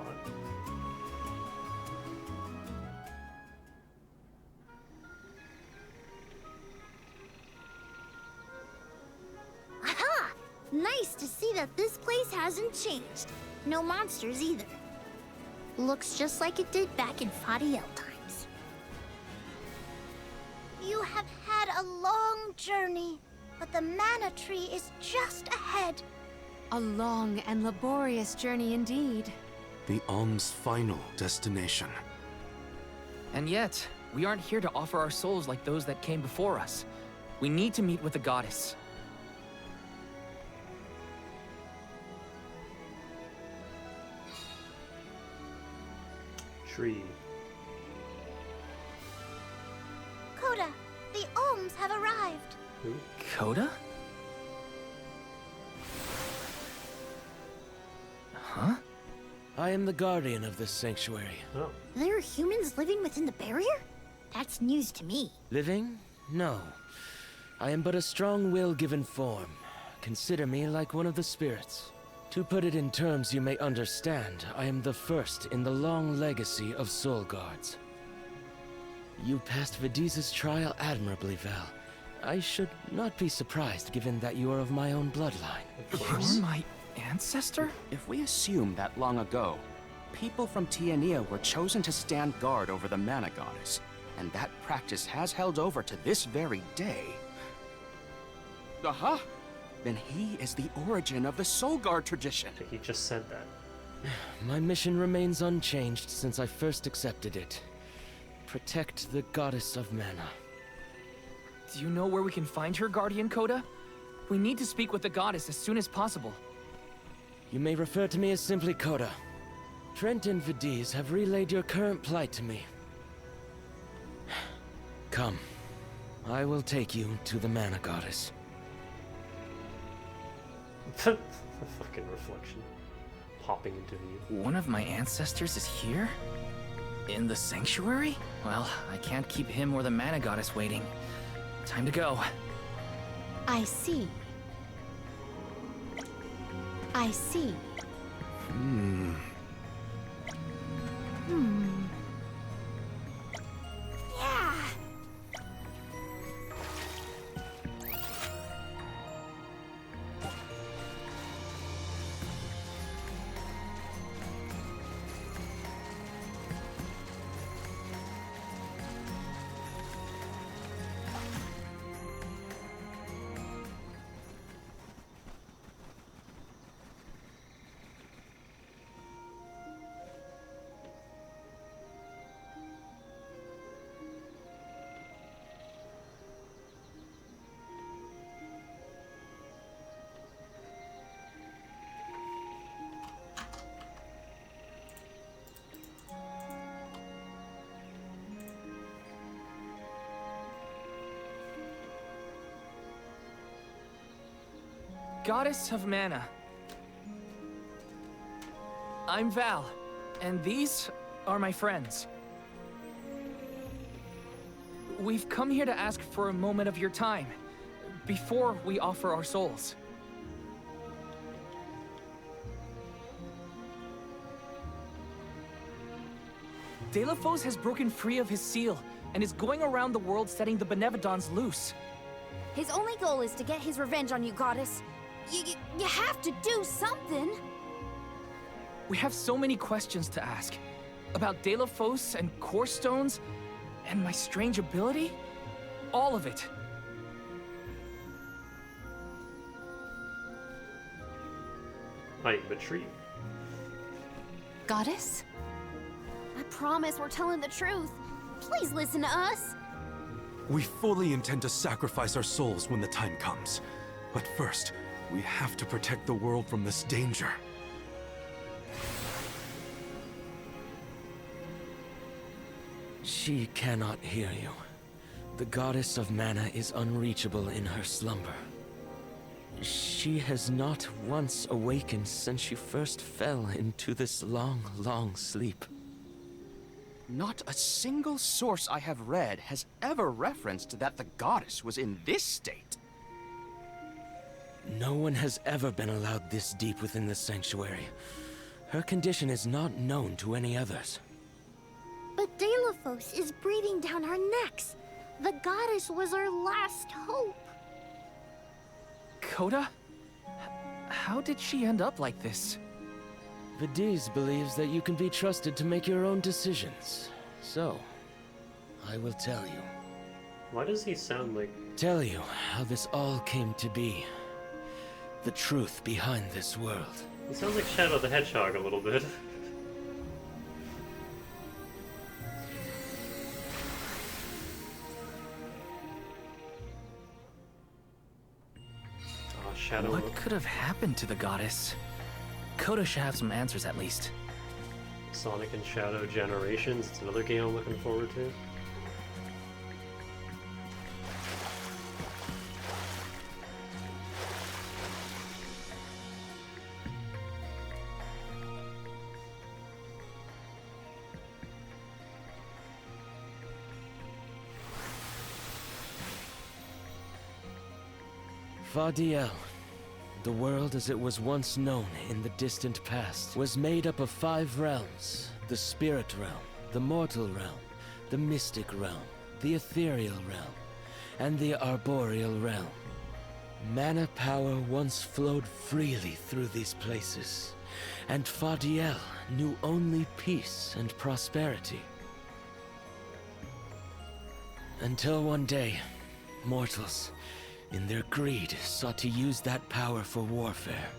Aha! Nice to see that this place hasn't changed. No monsters either. Looks just like it did back in Fadiel times. You have had a long journey, but the mana tree is just ahead. A long and laborious journey indeed. The Alm's final destination. And yet, we aren't here to offer our souls like those that came before us. We need to meet with the goddess. Tree. Coda, the Alms have arrived. Who? Coda? Huh? I am the guardian of this sanctuary. Oh. There are humans living within the barrier? That's news to me. Living? No. I am but a strong will given form. Consider me like one of the spirits. To put it in terms you may understand, I am the first in the long legacy of soul guards. You passed Vidiz's trial admirably, Val. I should not be surprised given that you are of my own bloodline. You're my ancestor? If we assume that long ago, people from Tiania were chosen to stand guard over the mana goddess, and that practice has held over to this very day. Aha! Then he is the origin of the Soul Guard tradition. He just said that. My mission remains unchanged since I first accepted it. Protect the goddess of mana. Do you know where we can find her, Guardian Coda? We need to speak with the goddess as soon as possible. You may refer to me as simply Coda. Trent and Vidiz have relayed your current plight to me. Come. I will take you to the mana goddess. The fucking reflection. Popping into view. One of my ancestors is here? In the sanctuary? Well, I can't keep him or the mana goddess waiting. Time to go. I see. I see. Hmm. Yeah. Goddess of Mana. I'm Val, and these are my friends. We've come here to ask for a moment of your time, before we offer our souls. Delafos has broken free of his seal, and is going around the world setting the Benevodons loose. His only goal is to get his revenge on you, Goddess. You have to do something. We have so many questions to ask. About Delafos and Core Stones, and my strange ability. All of it. I retreat. Goddess? I promise we're telling the truth. Please listen to us. We fully intend to sacrifice our souls when the time comes. But first, we have to protect the world from this danger. She cannot hear you. The goddess of mana is unreachable in her slumber. She has not once awakened since she first fell into this long, long sleep. Not a single source I have read has ever referenced that the goddess was in this state. No one has ever been allowed this deep within the sanctuary. Her condition is not known to any others. But Delafos is breathing down our necks. The goddess was our last hope. Coda? How did she end up like this? Vidiz believes that you can be trusted to make your own decisions. So, I will tell you. Why does he sound like... Tell you how this all came to be. The truth behind this world. He sounds like Shadow the Hedgehog a little bit. Oh, Shadow... What could have happened to the goddess? Coda should have some answers at least. Sonic and Shadow Generations. It's another game I'm looking forward to. Fadiel, the world as it was once known in the distant past, was made up of 5 realms: the spirit realm, the mortal realm, the mystic realm, the ethereal realm, and the arboreal realm. Mana power once flowed freely through these places, and Fadiel knew only peace and prosperity. Until one day, mortals, in their greed, sought to use that power for warfare.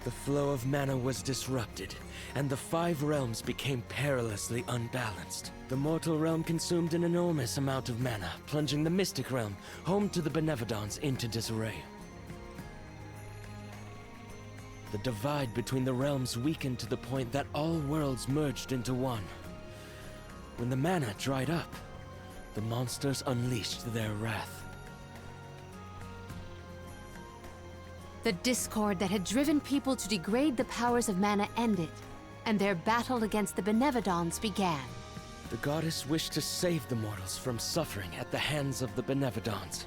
The flow of mana was disrupted, and the 5 realms became perilously unbalanced. The mortal realm consumed an enormous amount of mana, plunging the mystic realm, home to the Benevodons, into disarray. The divide between the realms weakened to the point that all worlds merged into one. When the mana dried up, the monsters unleashed their wrath. The discord that had driven people to degrade the powers of mana ended, and their battle against the Benevodons began. The goddess wished to save the mortals from suffering at the hands of the Benevodons.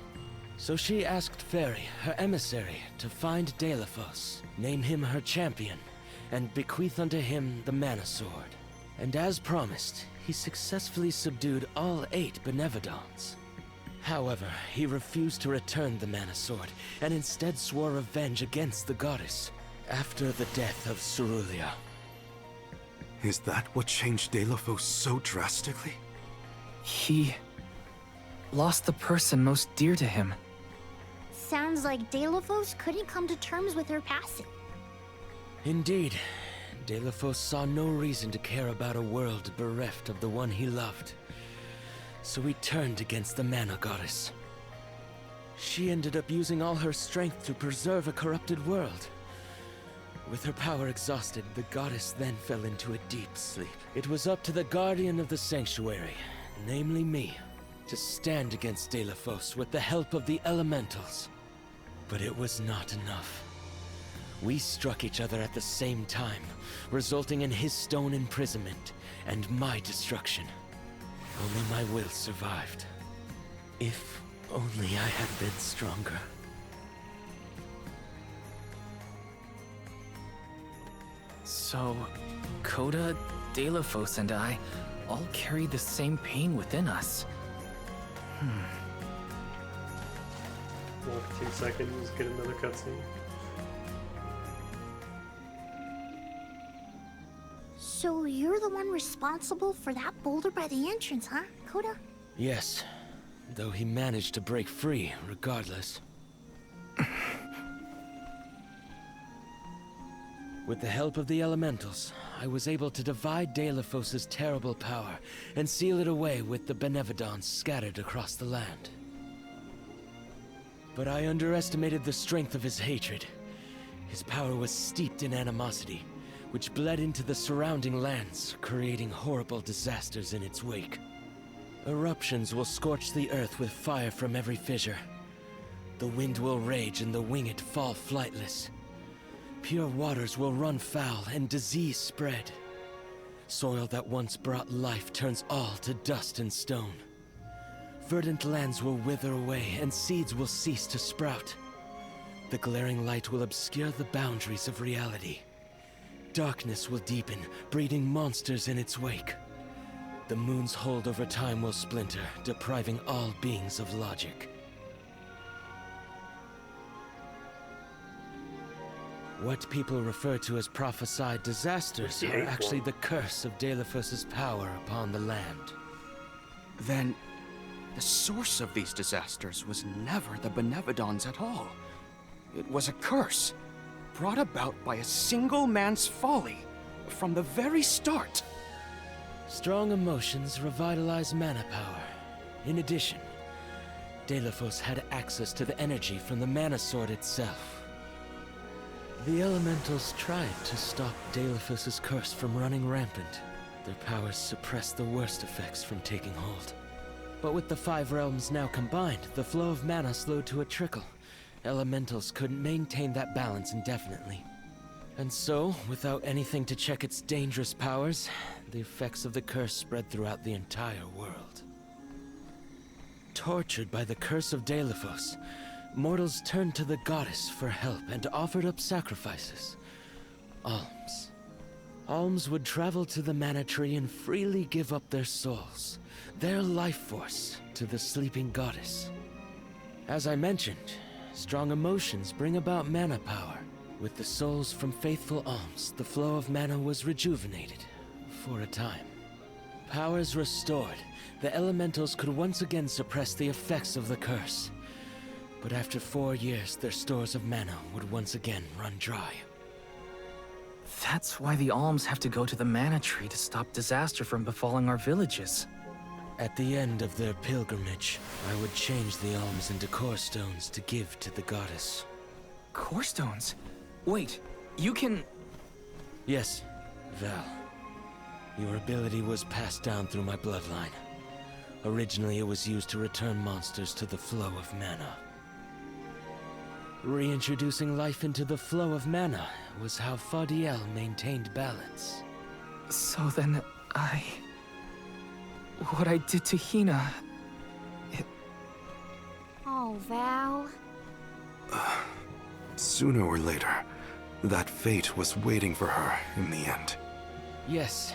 So she asked Fairy, her emissary, to find Deilophos, name him her champion, and bequeath unto him the Mana Sword. And as promised, he successfully subdued all 8 Benevodons. However, he refused to return the Mana Sword, and instead swore revenge against the goddess, after the death of Cerulia. Is that what changed Deilophos so drastically? He lost the person most dear to him. Sounds like Deilophos couldn't come to terms with her passing. Indeed, Deilophos saw no reason to care about a world bereft of the one he loved. So he turned against the Mana Goddess. She ended up using all her strength to preserve a corrupted world. With her power exhausted, the goddess then fell into a deep sleep. It was up to the Guardian of the Sanctuary, namely me, to stand against Deilophos with the help of the elementals. But it was not enough. We struck each other at the same time, resulting in his stone imprisonment and my destruction. Only my will survived. If only I had been stronger. So, Coda, Deilophos, and I all carry the same pain within us. Walk 2 seconds, get another cutscene. So you're the one responsible for that boulder by the entrance, huh, Coda? Yes, though he managed to break free regardless. With the help of the elementals, I was able to divide Deilophos' terrible power and seal it away with the Benevodons scattered across the land. But I underestimated the strength of his hatred. His power was steeped in animosity, which bled into the surrounding lands, creating horrible disasters in its wake. Eruptions will scorch the earth with fire from every fissure. The wind will rage and the winged fall flightless. Pure waters will run foul and disease spread. Soil that once brought life turns all to dust and stone. Verdant lands will wither away and seeds will cease to sprout. The glaring light will obscure the boundaries of reality. Darkness will deepen, breeding monsters in its wake. The moon's hold over time will splinter, depriving all beings of logic. What people refer to as prophesied disasters are actually the curse of Deilophos' power upon the land. Then, the source of these disasters was never the Benevodons at all. It was a curse, brought about by a single man's folly, from the very start. Strong emotions revitalize mana power. In addition, Deilophos had access to the energy from the Mana Sword itself. The elementals tried to stop Deilophos' curse from running rampant. Their powers suppressed the worst effects from taking hold. But with the 5 realms now combined, the flow of mana slowed to a trickle. Elementals couldn't maintain that balance indefinitely. And so, without anything to check its dangerous powers, the effects of the curse spread throughout the entire world. Tortured by the curse of Deilophos, mortals turned to the goddess for help and offered up sacrifices. Alms. Alms would travel to the mana tree and freely give up their souls, their life force, to the sleeping goddess. As I mentioned, strong emotions bring about mana power. With the souls from faithful alms, the flow of mana was rejuvenated, for a time. Powers restored, the elementals could once again suppress the effects of the curse. But after 4 years, their stores of mana would once again run dry. That's why the alms have to go to the mana tree to stop disaster from befalling our villages. At the end of their pilgrimage, I would change the alms into core stones to give to the goddess. Core stones? Wait, you can... Yes, Val. Your ability was passed down through my bloodline. Originally, it was used to return monsters to the flow of mana. Reintroducing life into the flow of mana was how Fadiel maintained balance. So then what I did to Hina, Oh, Val. Sooner or later, that fate was waiting for her in the end. Yes,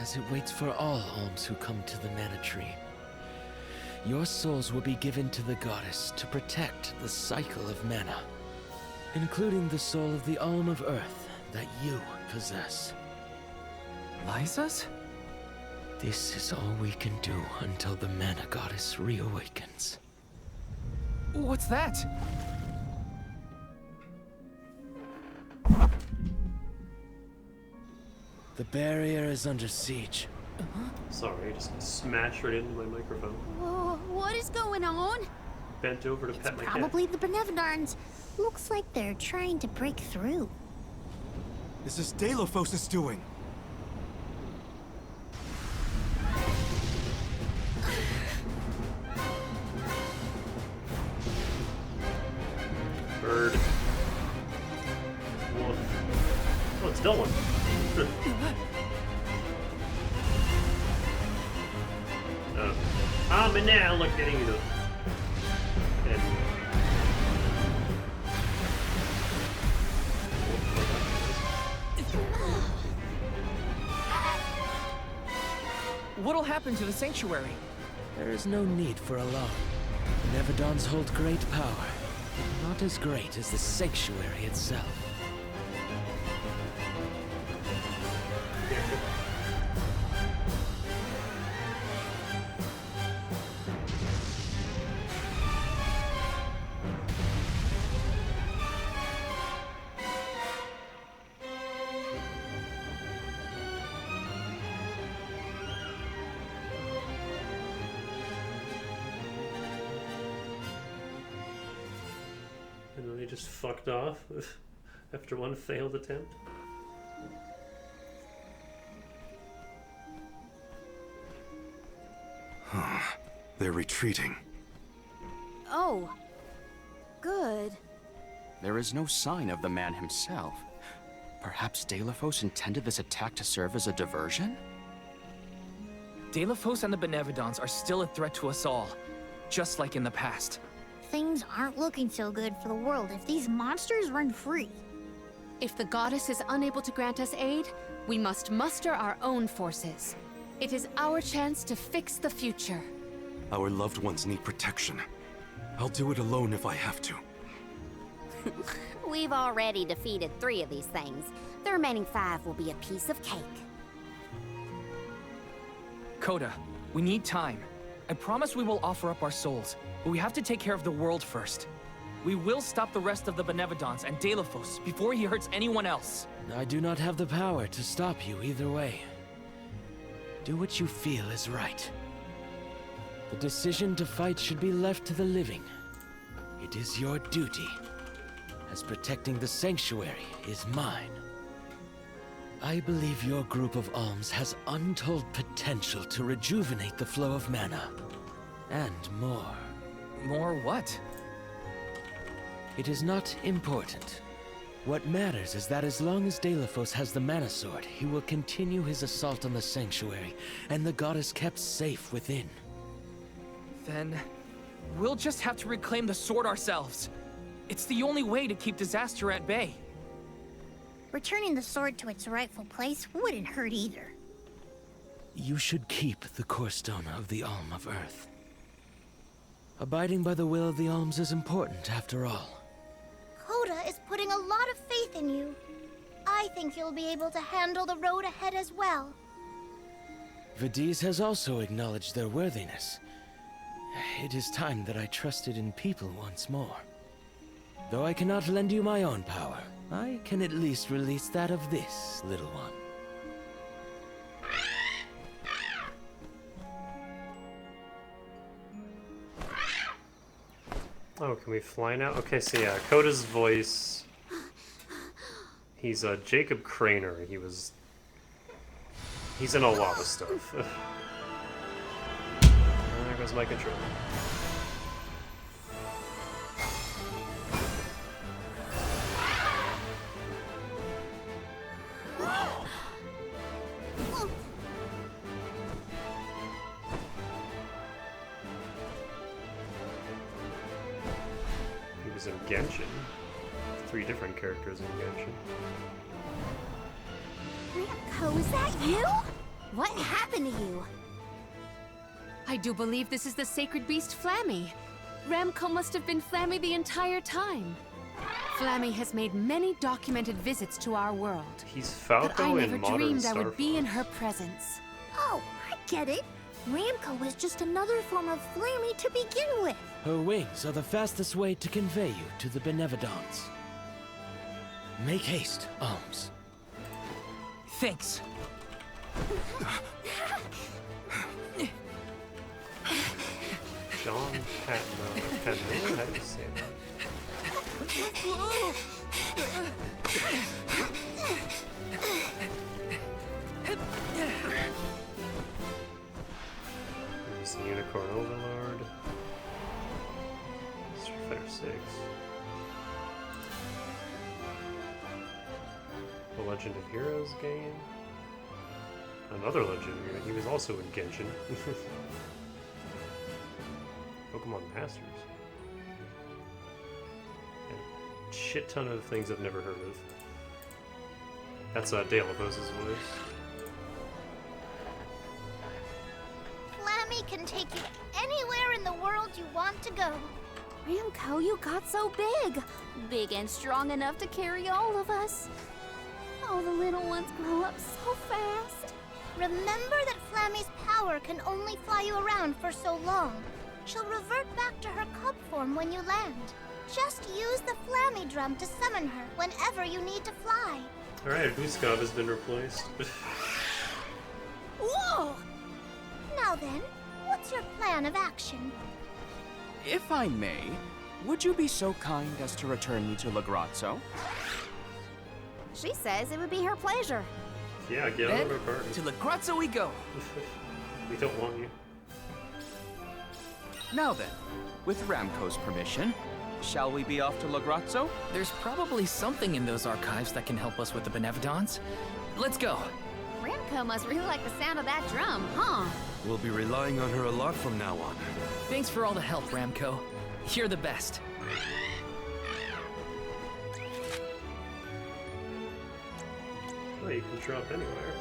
as it waits for all alms who come to the Mana Tree. Your souls will be given to the goddess to protect the cycle of mana, including the soul of the Alm of Earth that you possess. Liza's? This is all we can do until the Mana Goddess reawakens. What's that? The barrier is under siege. Sorry, I just smashed right into my microphone. Whoa, what is going on? Bent over to pet my cat. Probably the Benevodons. Looks like they're trying to break through. This is Deilophos' doing. Bird. Wolf. Oh, it's Dylan. And now look getting you. And What'll happen to the sanctuary? There is no need for alarm. Benevodons hold great power, but not as great as the sanctuary itself. And then they just fucked off after one failed attempt. They're retreating. Oh. Good. There is no sign of the man himself. Perhaps Deilophos intended this attack to serve as a diversion? Deilophos and the Benevodons are still a threat to us all, just like in the past. Things aren't looking so good for the world if these monsters run free. If the goddess is unable to grant us aid, we must muster our own forces. It is our chance to fix the future. Our loved ones need protection. I'll do it alone if I have to. We've already defeated 3 of these things. The remaining 5 will be a piece of cake. Coda, we need time. I promise we will offer up our souls, but we have to take care of the world first. We will stop the rest of the Benevodons and Deilophos before he hurts anyone else. I do not have the power to stop you either way. Do what you feel is right. The decision to fight should be left to the living. It is your duty, as protecting the sanctuary is mine. I believe your group of alms has untold potential to rejuvenate the flow of mana. And more. More what? It is not important. What matters is that as long as Deilophos has the Mana Sword, he will continue his assault on the sanctuary, and the goddess kept safe within. Then we'll just have to reclaim the sword ourselves. It's the only way to keep disaster at bay. Returning the sword to its rightful place wouldn't hurt either. You should keep the core stone of the Alm of Earth. Abiding by the will of the alms is important, after all. Coda is putting a lot of faith in you. I think you'll be able to handle the road ahead as well. Vidiz has also acknowledged their worthiness. It is time that I trusted in people once more. Though I cannot lend you my own power, I can at least release that of this little one. Oh, can we fly now? Okay, so yeah, Coda's voice. He's Jacob Craner. He's in a lot of stuff. There goes my controller. characters in Genshin. 3 different characters in Genshin. Ramco, is that you? What happened to you? I do believe this is the sacred beast Flammy. Ramco must have been Flammy the entire time. Flammy has made many documented visits to our world. He's Falco but I never in Modern dreamed I Star would be in her presence. Oh, I get it. Ramco was just another form of Flammy to begin with. Her wings are the fastest way to convey you to the Benevodons. Make haste, Alms. Thanks. John Patton. How do you say that? There's the Unicorn Overlord. Street Fighter 6. The Legend of Heroes game. Another Legend of Heroes. He was also in Genshin. Pokemon Masters. And a shit ton of things I've never heard of. That's Dalavos' voice. Flammy can take you anywhere in the world you want to go. Ramco, you got so big. Big and strong enough to carry all of us. All the little ones grow up so fast. Remember that Flammy's power can only fly you around for so long. She'll revert back to her cub form when you land. Just use the Flammy drum to summon her whenever you need to fly. Alright, Vuskov has been replaced. Whoa! Now then, what's your plan of action? If I may, would you be so kind as to return me to Legrazzo? She says it would be her pleasure. Yeah, get out of her party. To Legrazzo we go. We don't want you. Now then, with Ramco's permission, shall we be off to Legrazzo? There's probably something in those archives that can help us with the Benevodons. Let's go. Ramco must really like the sound of that drum, huh? We'll be relying on her a lot from now on. Thanks for all the help, Ramco. You're the best. Well, you can drop anywhere.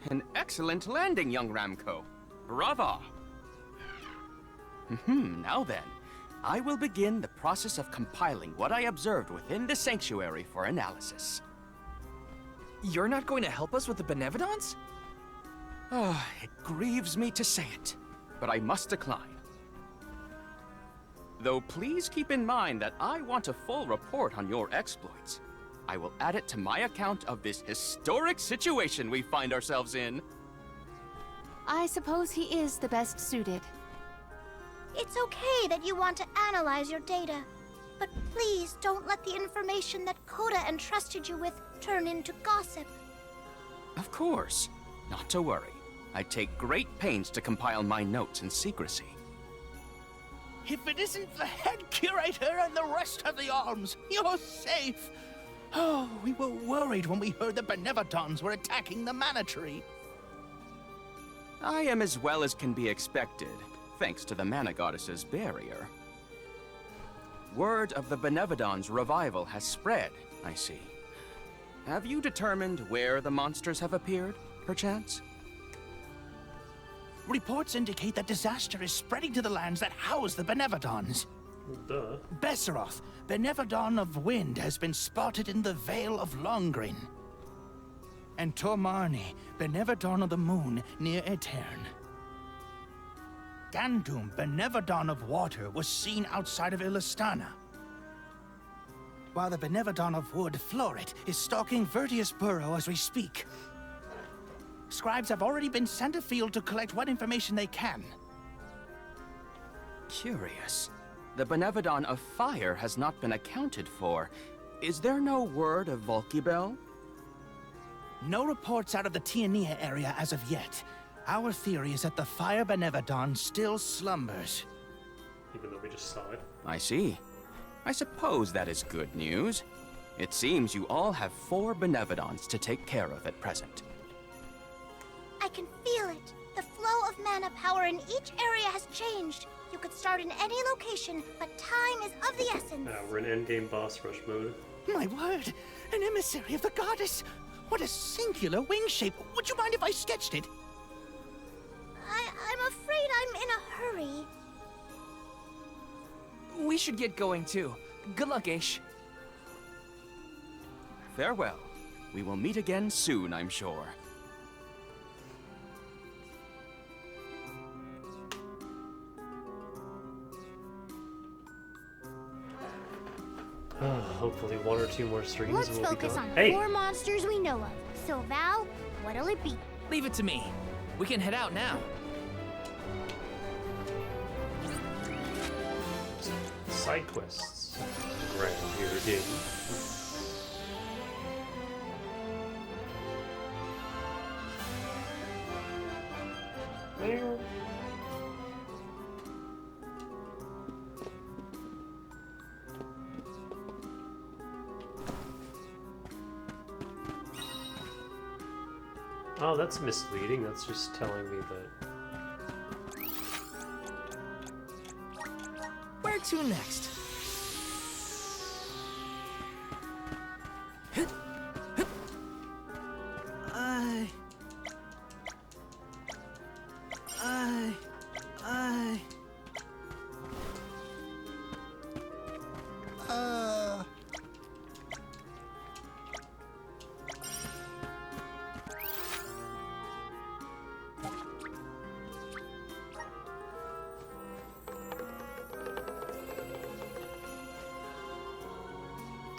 An excellent landing, young Ramco. Brava! Now then, I will begin the process of compiling what I observed within the sanctuary for analysis. You're not going to help us with the Benevodons? It grieves me to say it, but I must decline. Though please keep in mind that I want a full report on your exploits. I will add it to my account of this historic situation we find ourselves in. I suppose he is the best suited. It's okay that you want to analyze your data, but please don't let the information that Coda entrusted you with turn into gossip. Of course. Not to worry. I take great pains to compile my notes in secrecy. If it isn't the head curator and the rest of the alms, you're safe. Oh, we were worried when we heard the Benevodons were attacking the Mana Tree. I am as well as can be expected, thanks to the Mana Goddess's barrier. Word of the Benevodons' revival has spread, I see. Have you determined where the monsters have appeared, perchance? Reports indicate that disaster is spreading to the lands that house the Benevodons. Duh. Besseroth, Benevodon of Wind, has been spotted in the Vale of Longrin. And Tormarni, Benevodon of the Moon, near Aetern. Gandum, Benevodon of Water, was seen outside of Illistana. While the Benevodon of Wood, Floret, is stalking Vertius Burrow as we speak. Scribes have already been sent afield to collect what information they can. Curious. The Benevodon of Fire has not been accounted for. Is there no word of Volkibel? No reports out of the Tiania area as of yet. Our theory is that the Fire Benevodon still slumbers. Even though we just saw it. I see. I suppose that is good news. It seems you all have 4 Benevodons to take care of at present. I can feel it. The flow of mana power in each area has changed. You could start in any location, but time is of the essence. We're in endgame boss rush mode. My word! An emissary of the goddess! What a singular wing shape! Would you mind if I sketched it? I'm afraid I'm in a hurry. We should get going too. Good luck, Aish. Farewell. We will meet again soon, I'm sure. Hopefully 1 or 2 more streams Let's and we'll be focus done. on Hey! 4 monsters we know of. So, Val, what'll it be? Leave it to me. We can head out now. Side quests. Right here again. Meow. Oh, that's misleading. That's just telling me that. Where to next?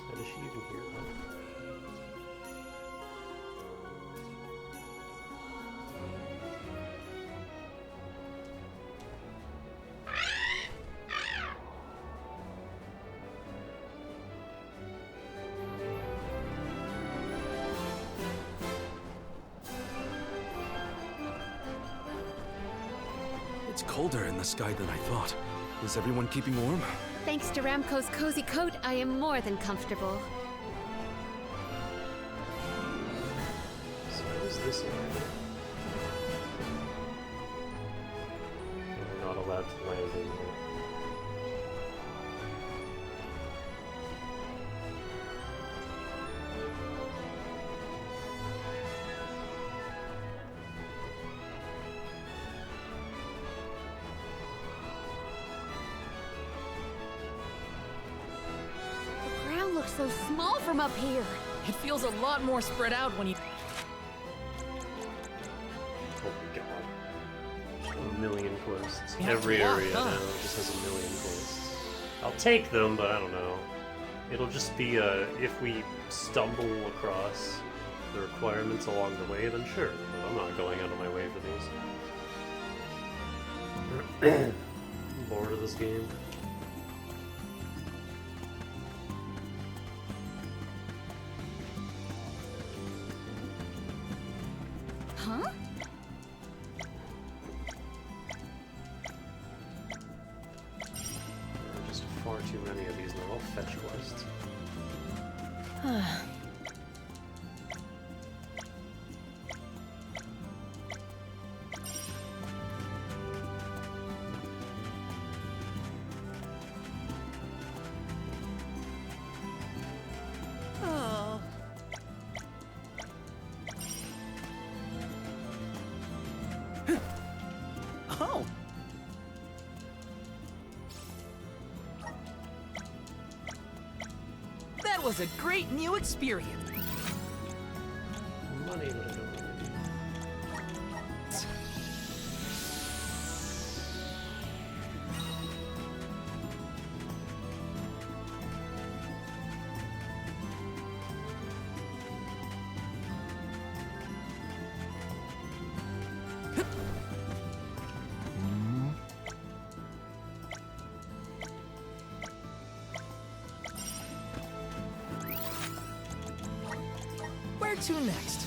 How does she even hear that? It's colder in the sky than I thought. Is everyone keeping warm? Thanks to Ramco's cozy coat, I am more than comfortable. So what is this area? We're not allowed to land in here. The ground looks so small from up here. It feels a lot more spread out when you... Oh my god. A million quests. You have to Every walk, area huh? now just has a million quests. I'll take them, but I don't know. It'll just be if we stumble across the requirements along the way, then sure. But I'm not going out of my way for these. I'm bored of this game. Huh? There are just far too many of these, and they're all fetch quests. Oh. Oh! That was a great new experience. Money that I don't really need. to next?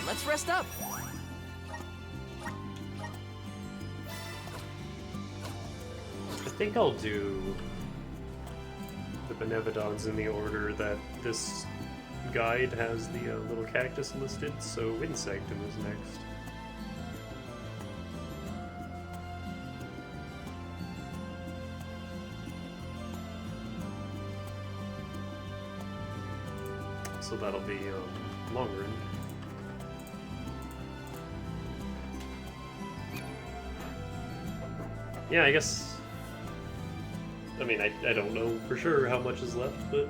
Let's rest up. I think I'll do the Benevodons in the order that this guide has the little cactus listed, so Insectum is next. So that'll be longer. Yeah, I guess. I mean, I don't know for sure how much is left, but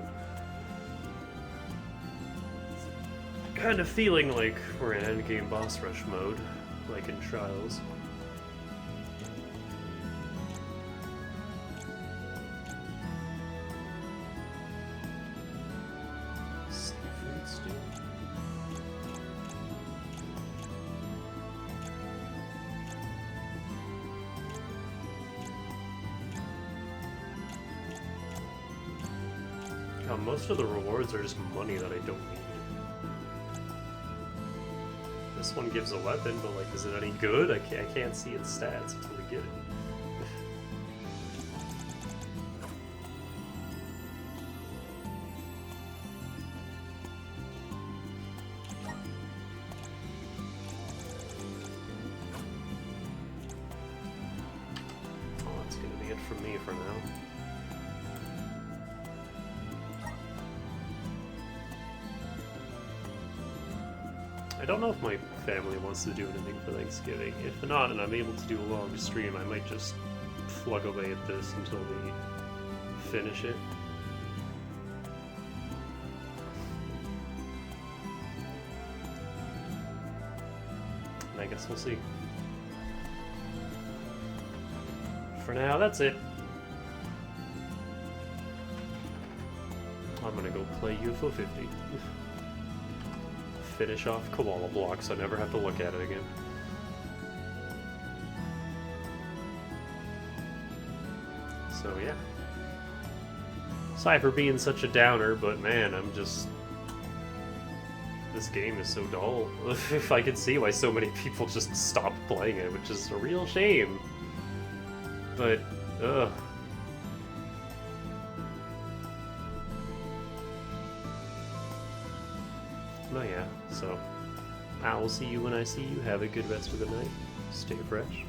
kind of feeling like we're in endgame boss rush mode, like in Trials. Seafood stew. Most of the rewards are just money that I don't need. This one gives a weapon, but like, is it any good? I can't see its stats until we get it. Oh, that's gonna be it from me for now. I don't know if my family wants to do anything for Thanksgiving. If not, and I'm able to do a long stream, I might just plug away at this until we finish it. And I guess we'll see. For now, that's it. I'm gonna go play UFO 50. Finish off Koala Block so I never have to look at it again. So yeah. Sorry for being such a downer, but man, I'm just... This game is so dull. If I could see why so many people just stopped playing it, which is a real shame. But, ugh. Oh yeah, so I will see you when I see you. Have a good rest of the night. Stay fresh.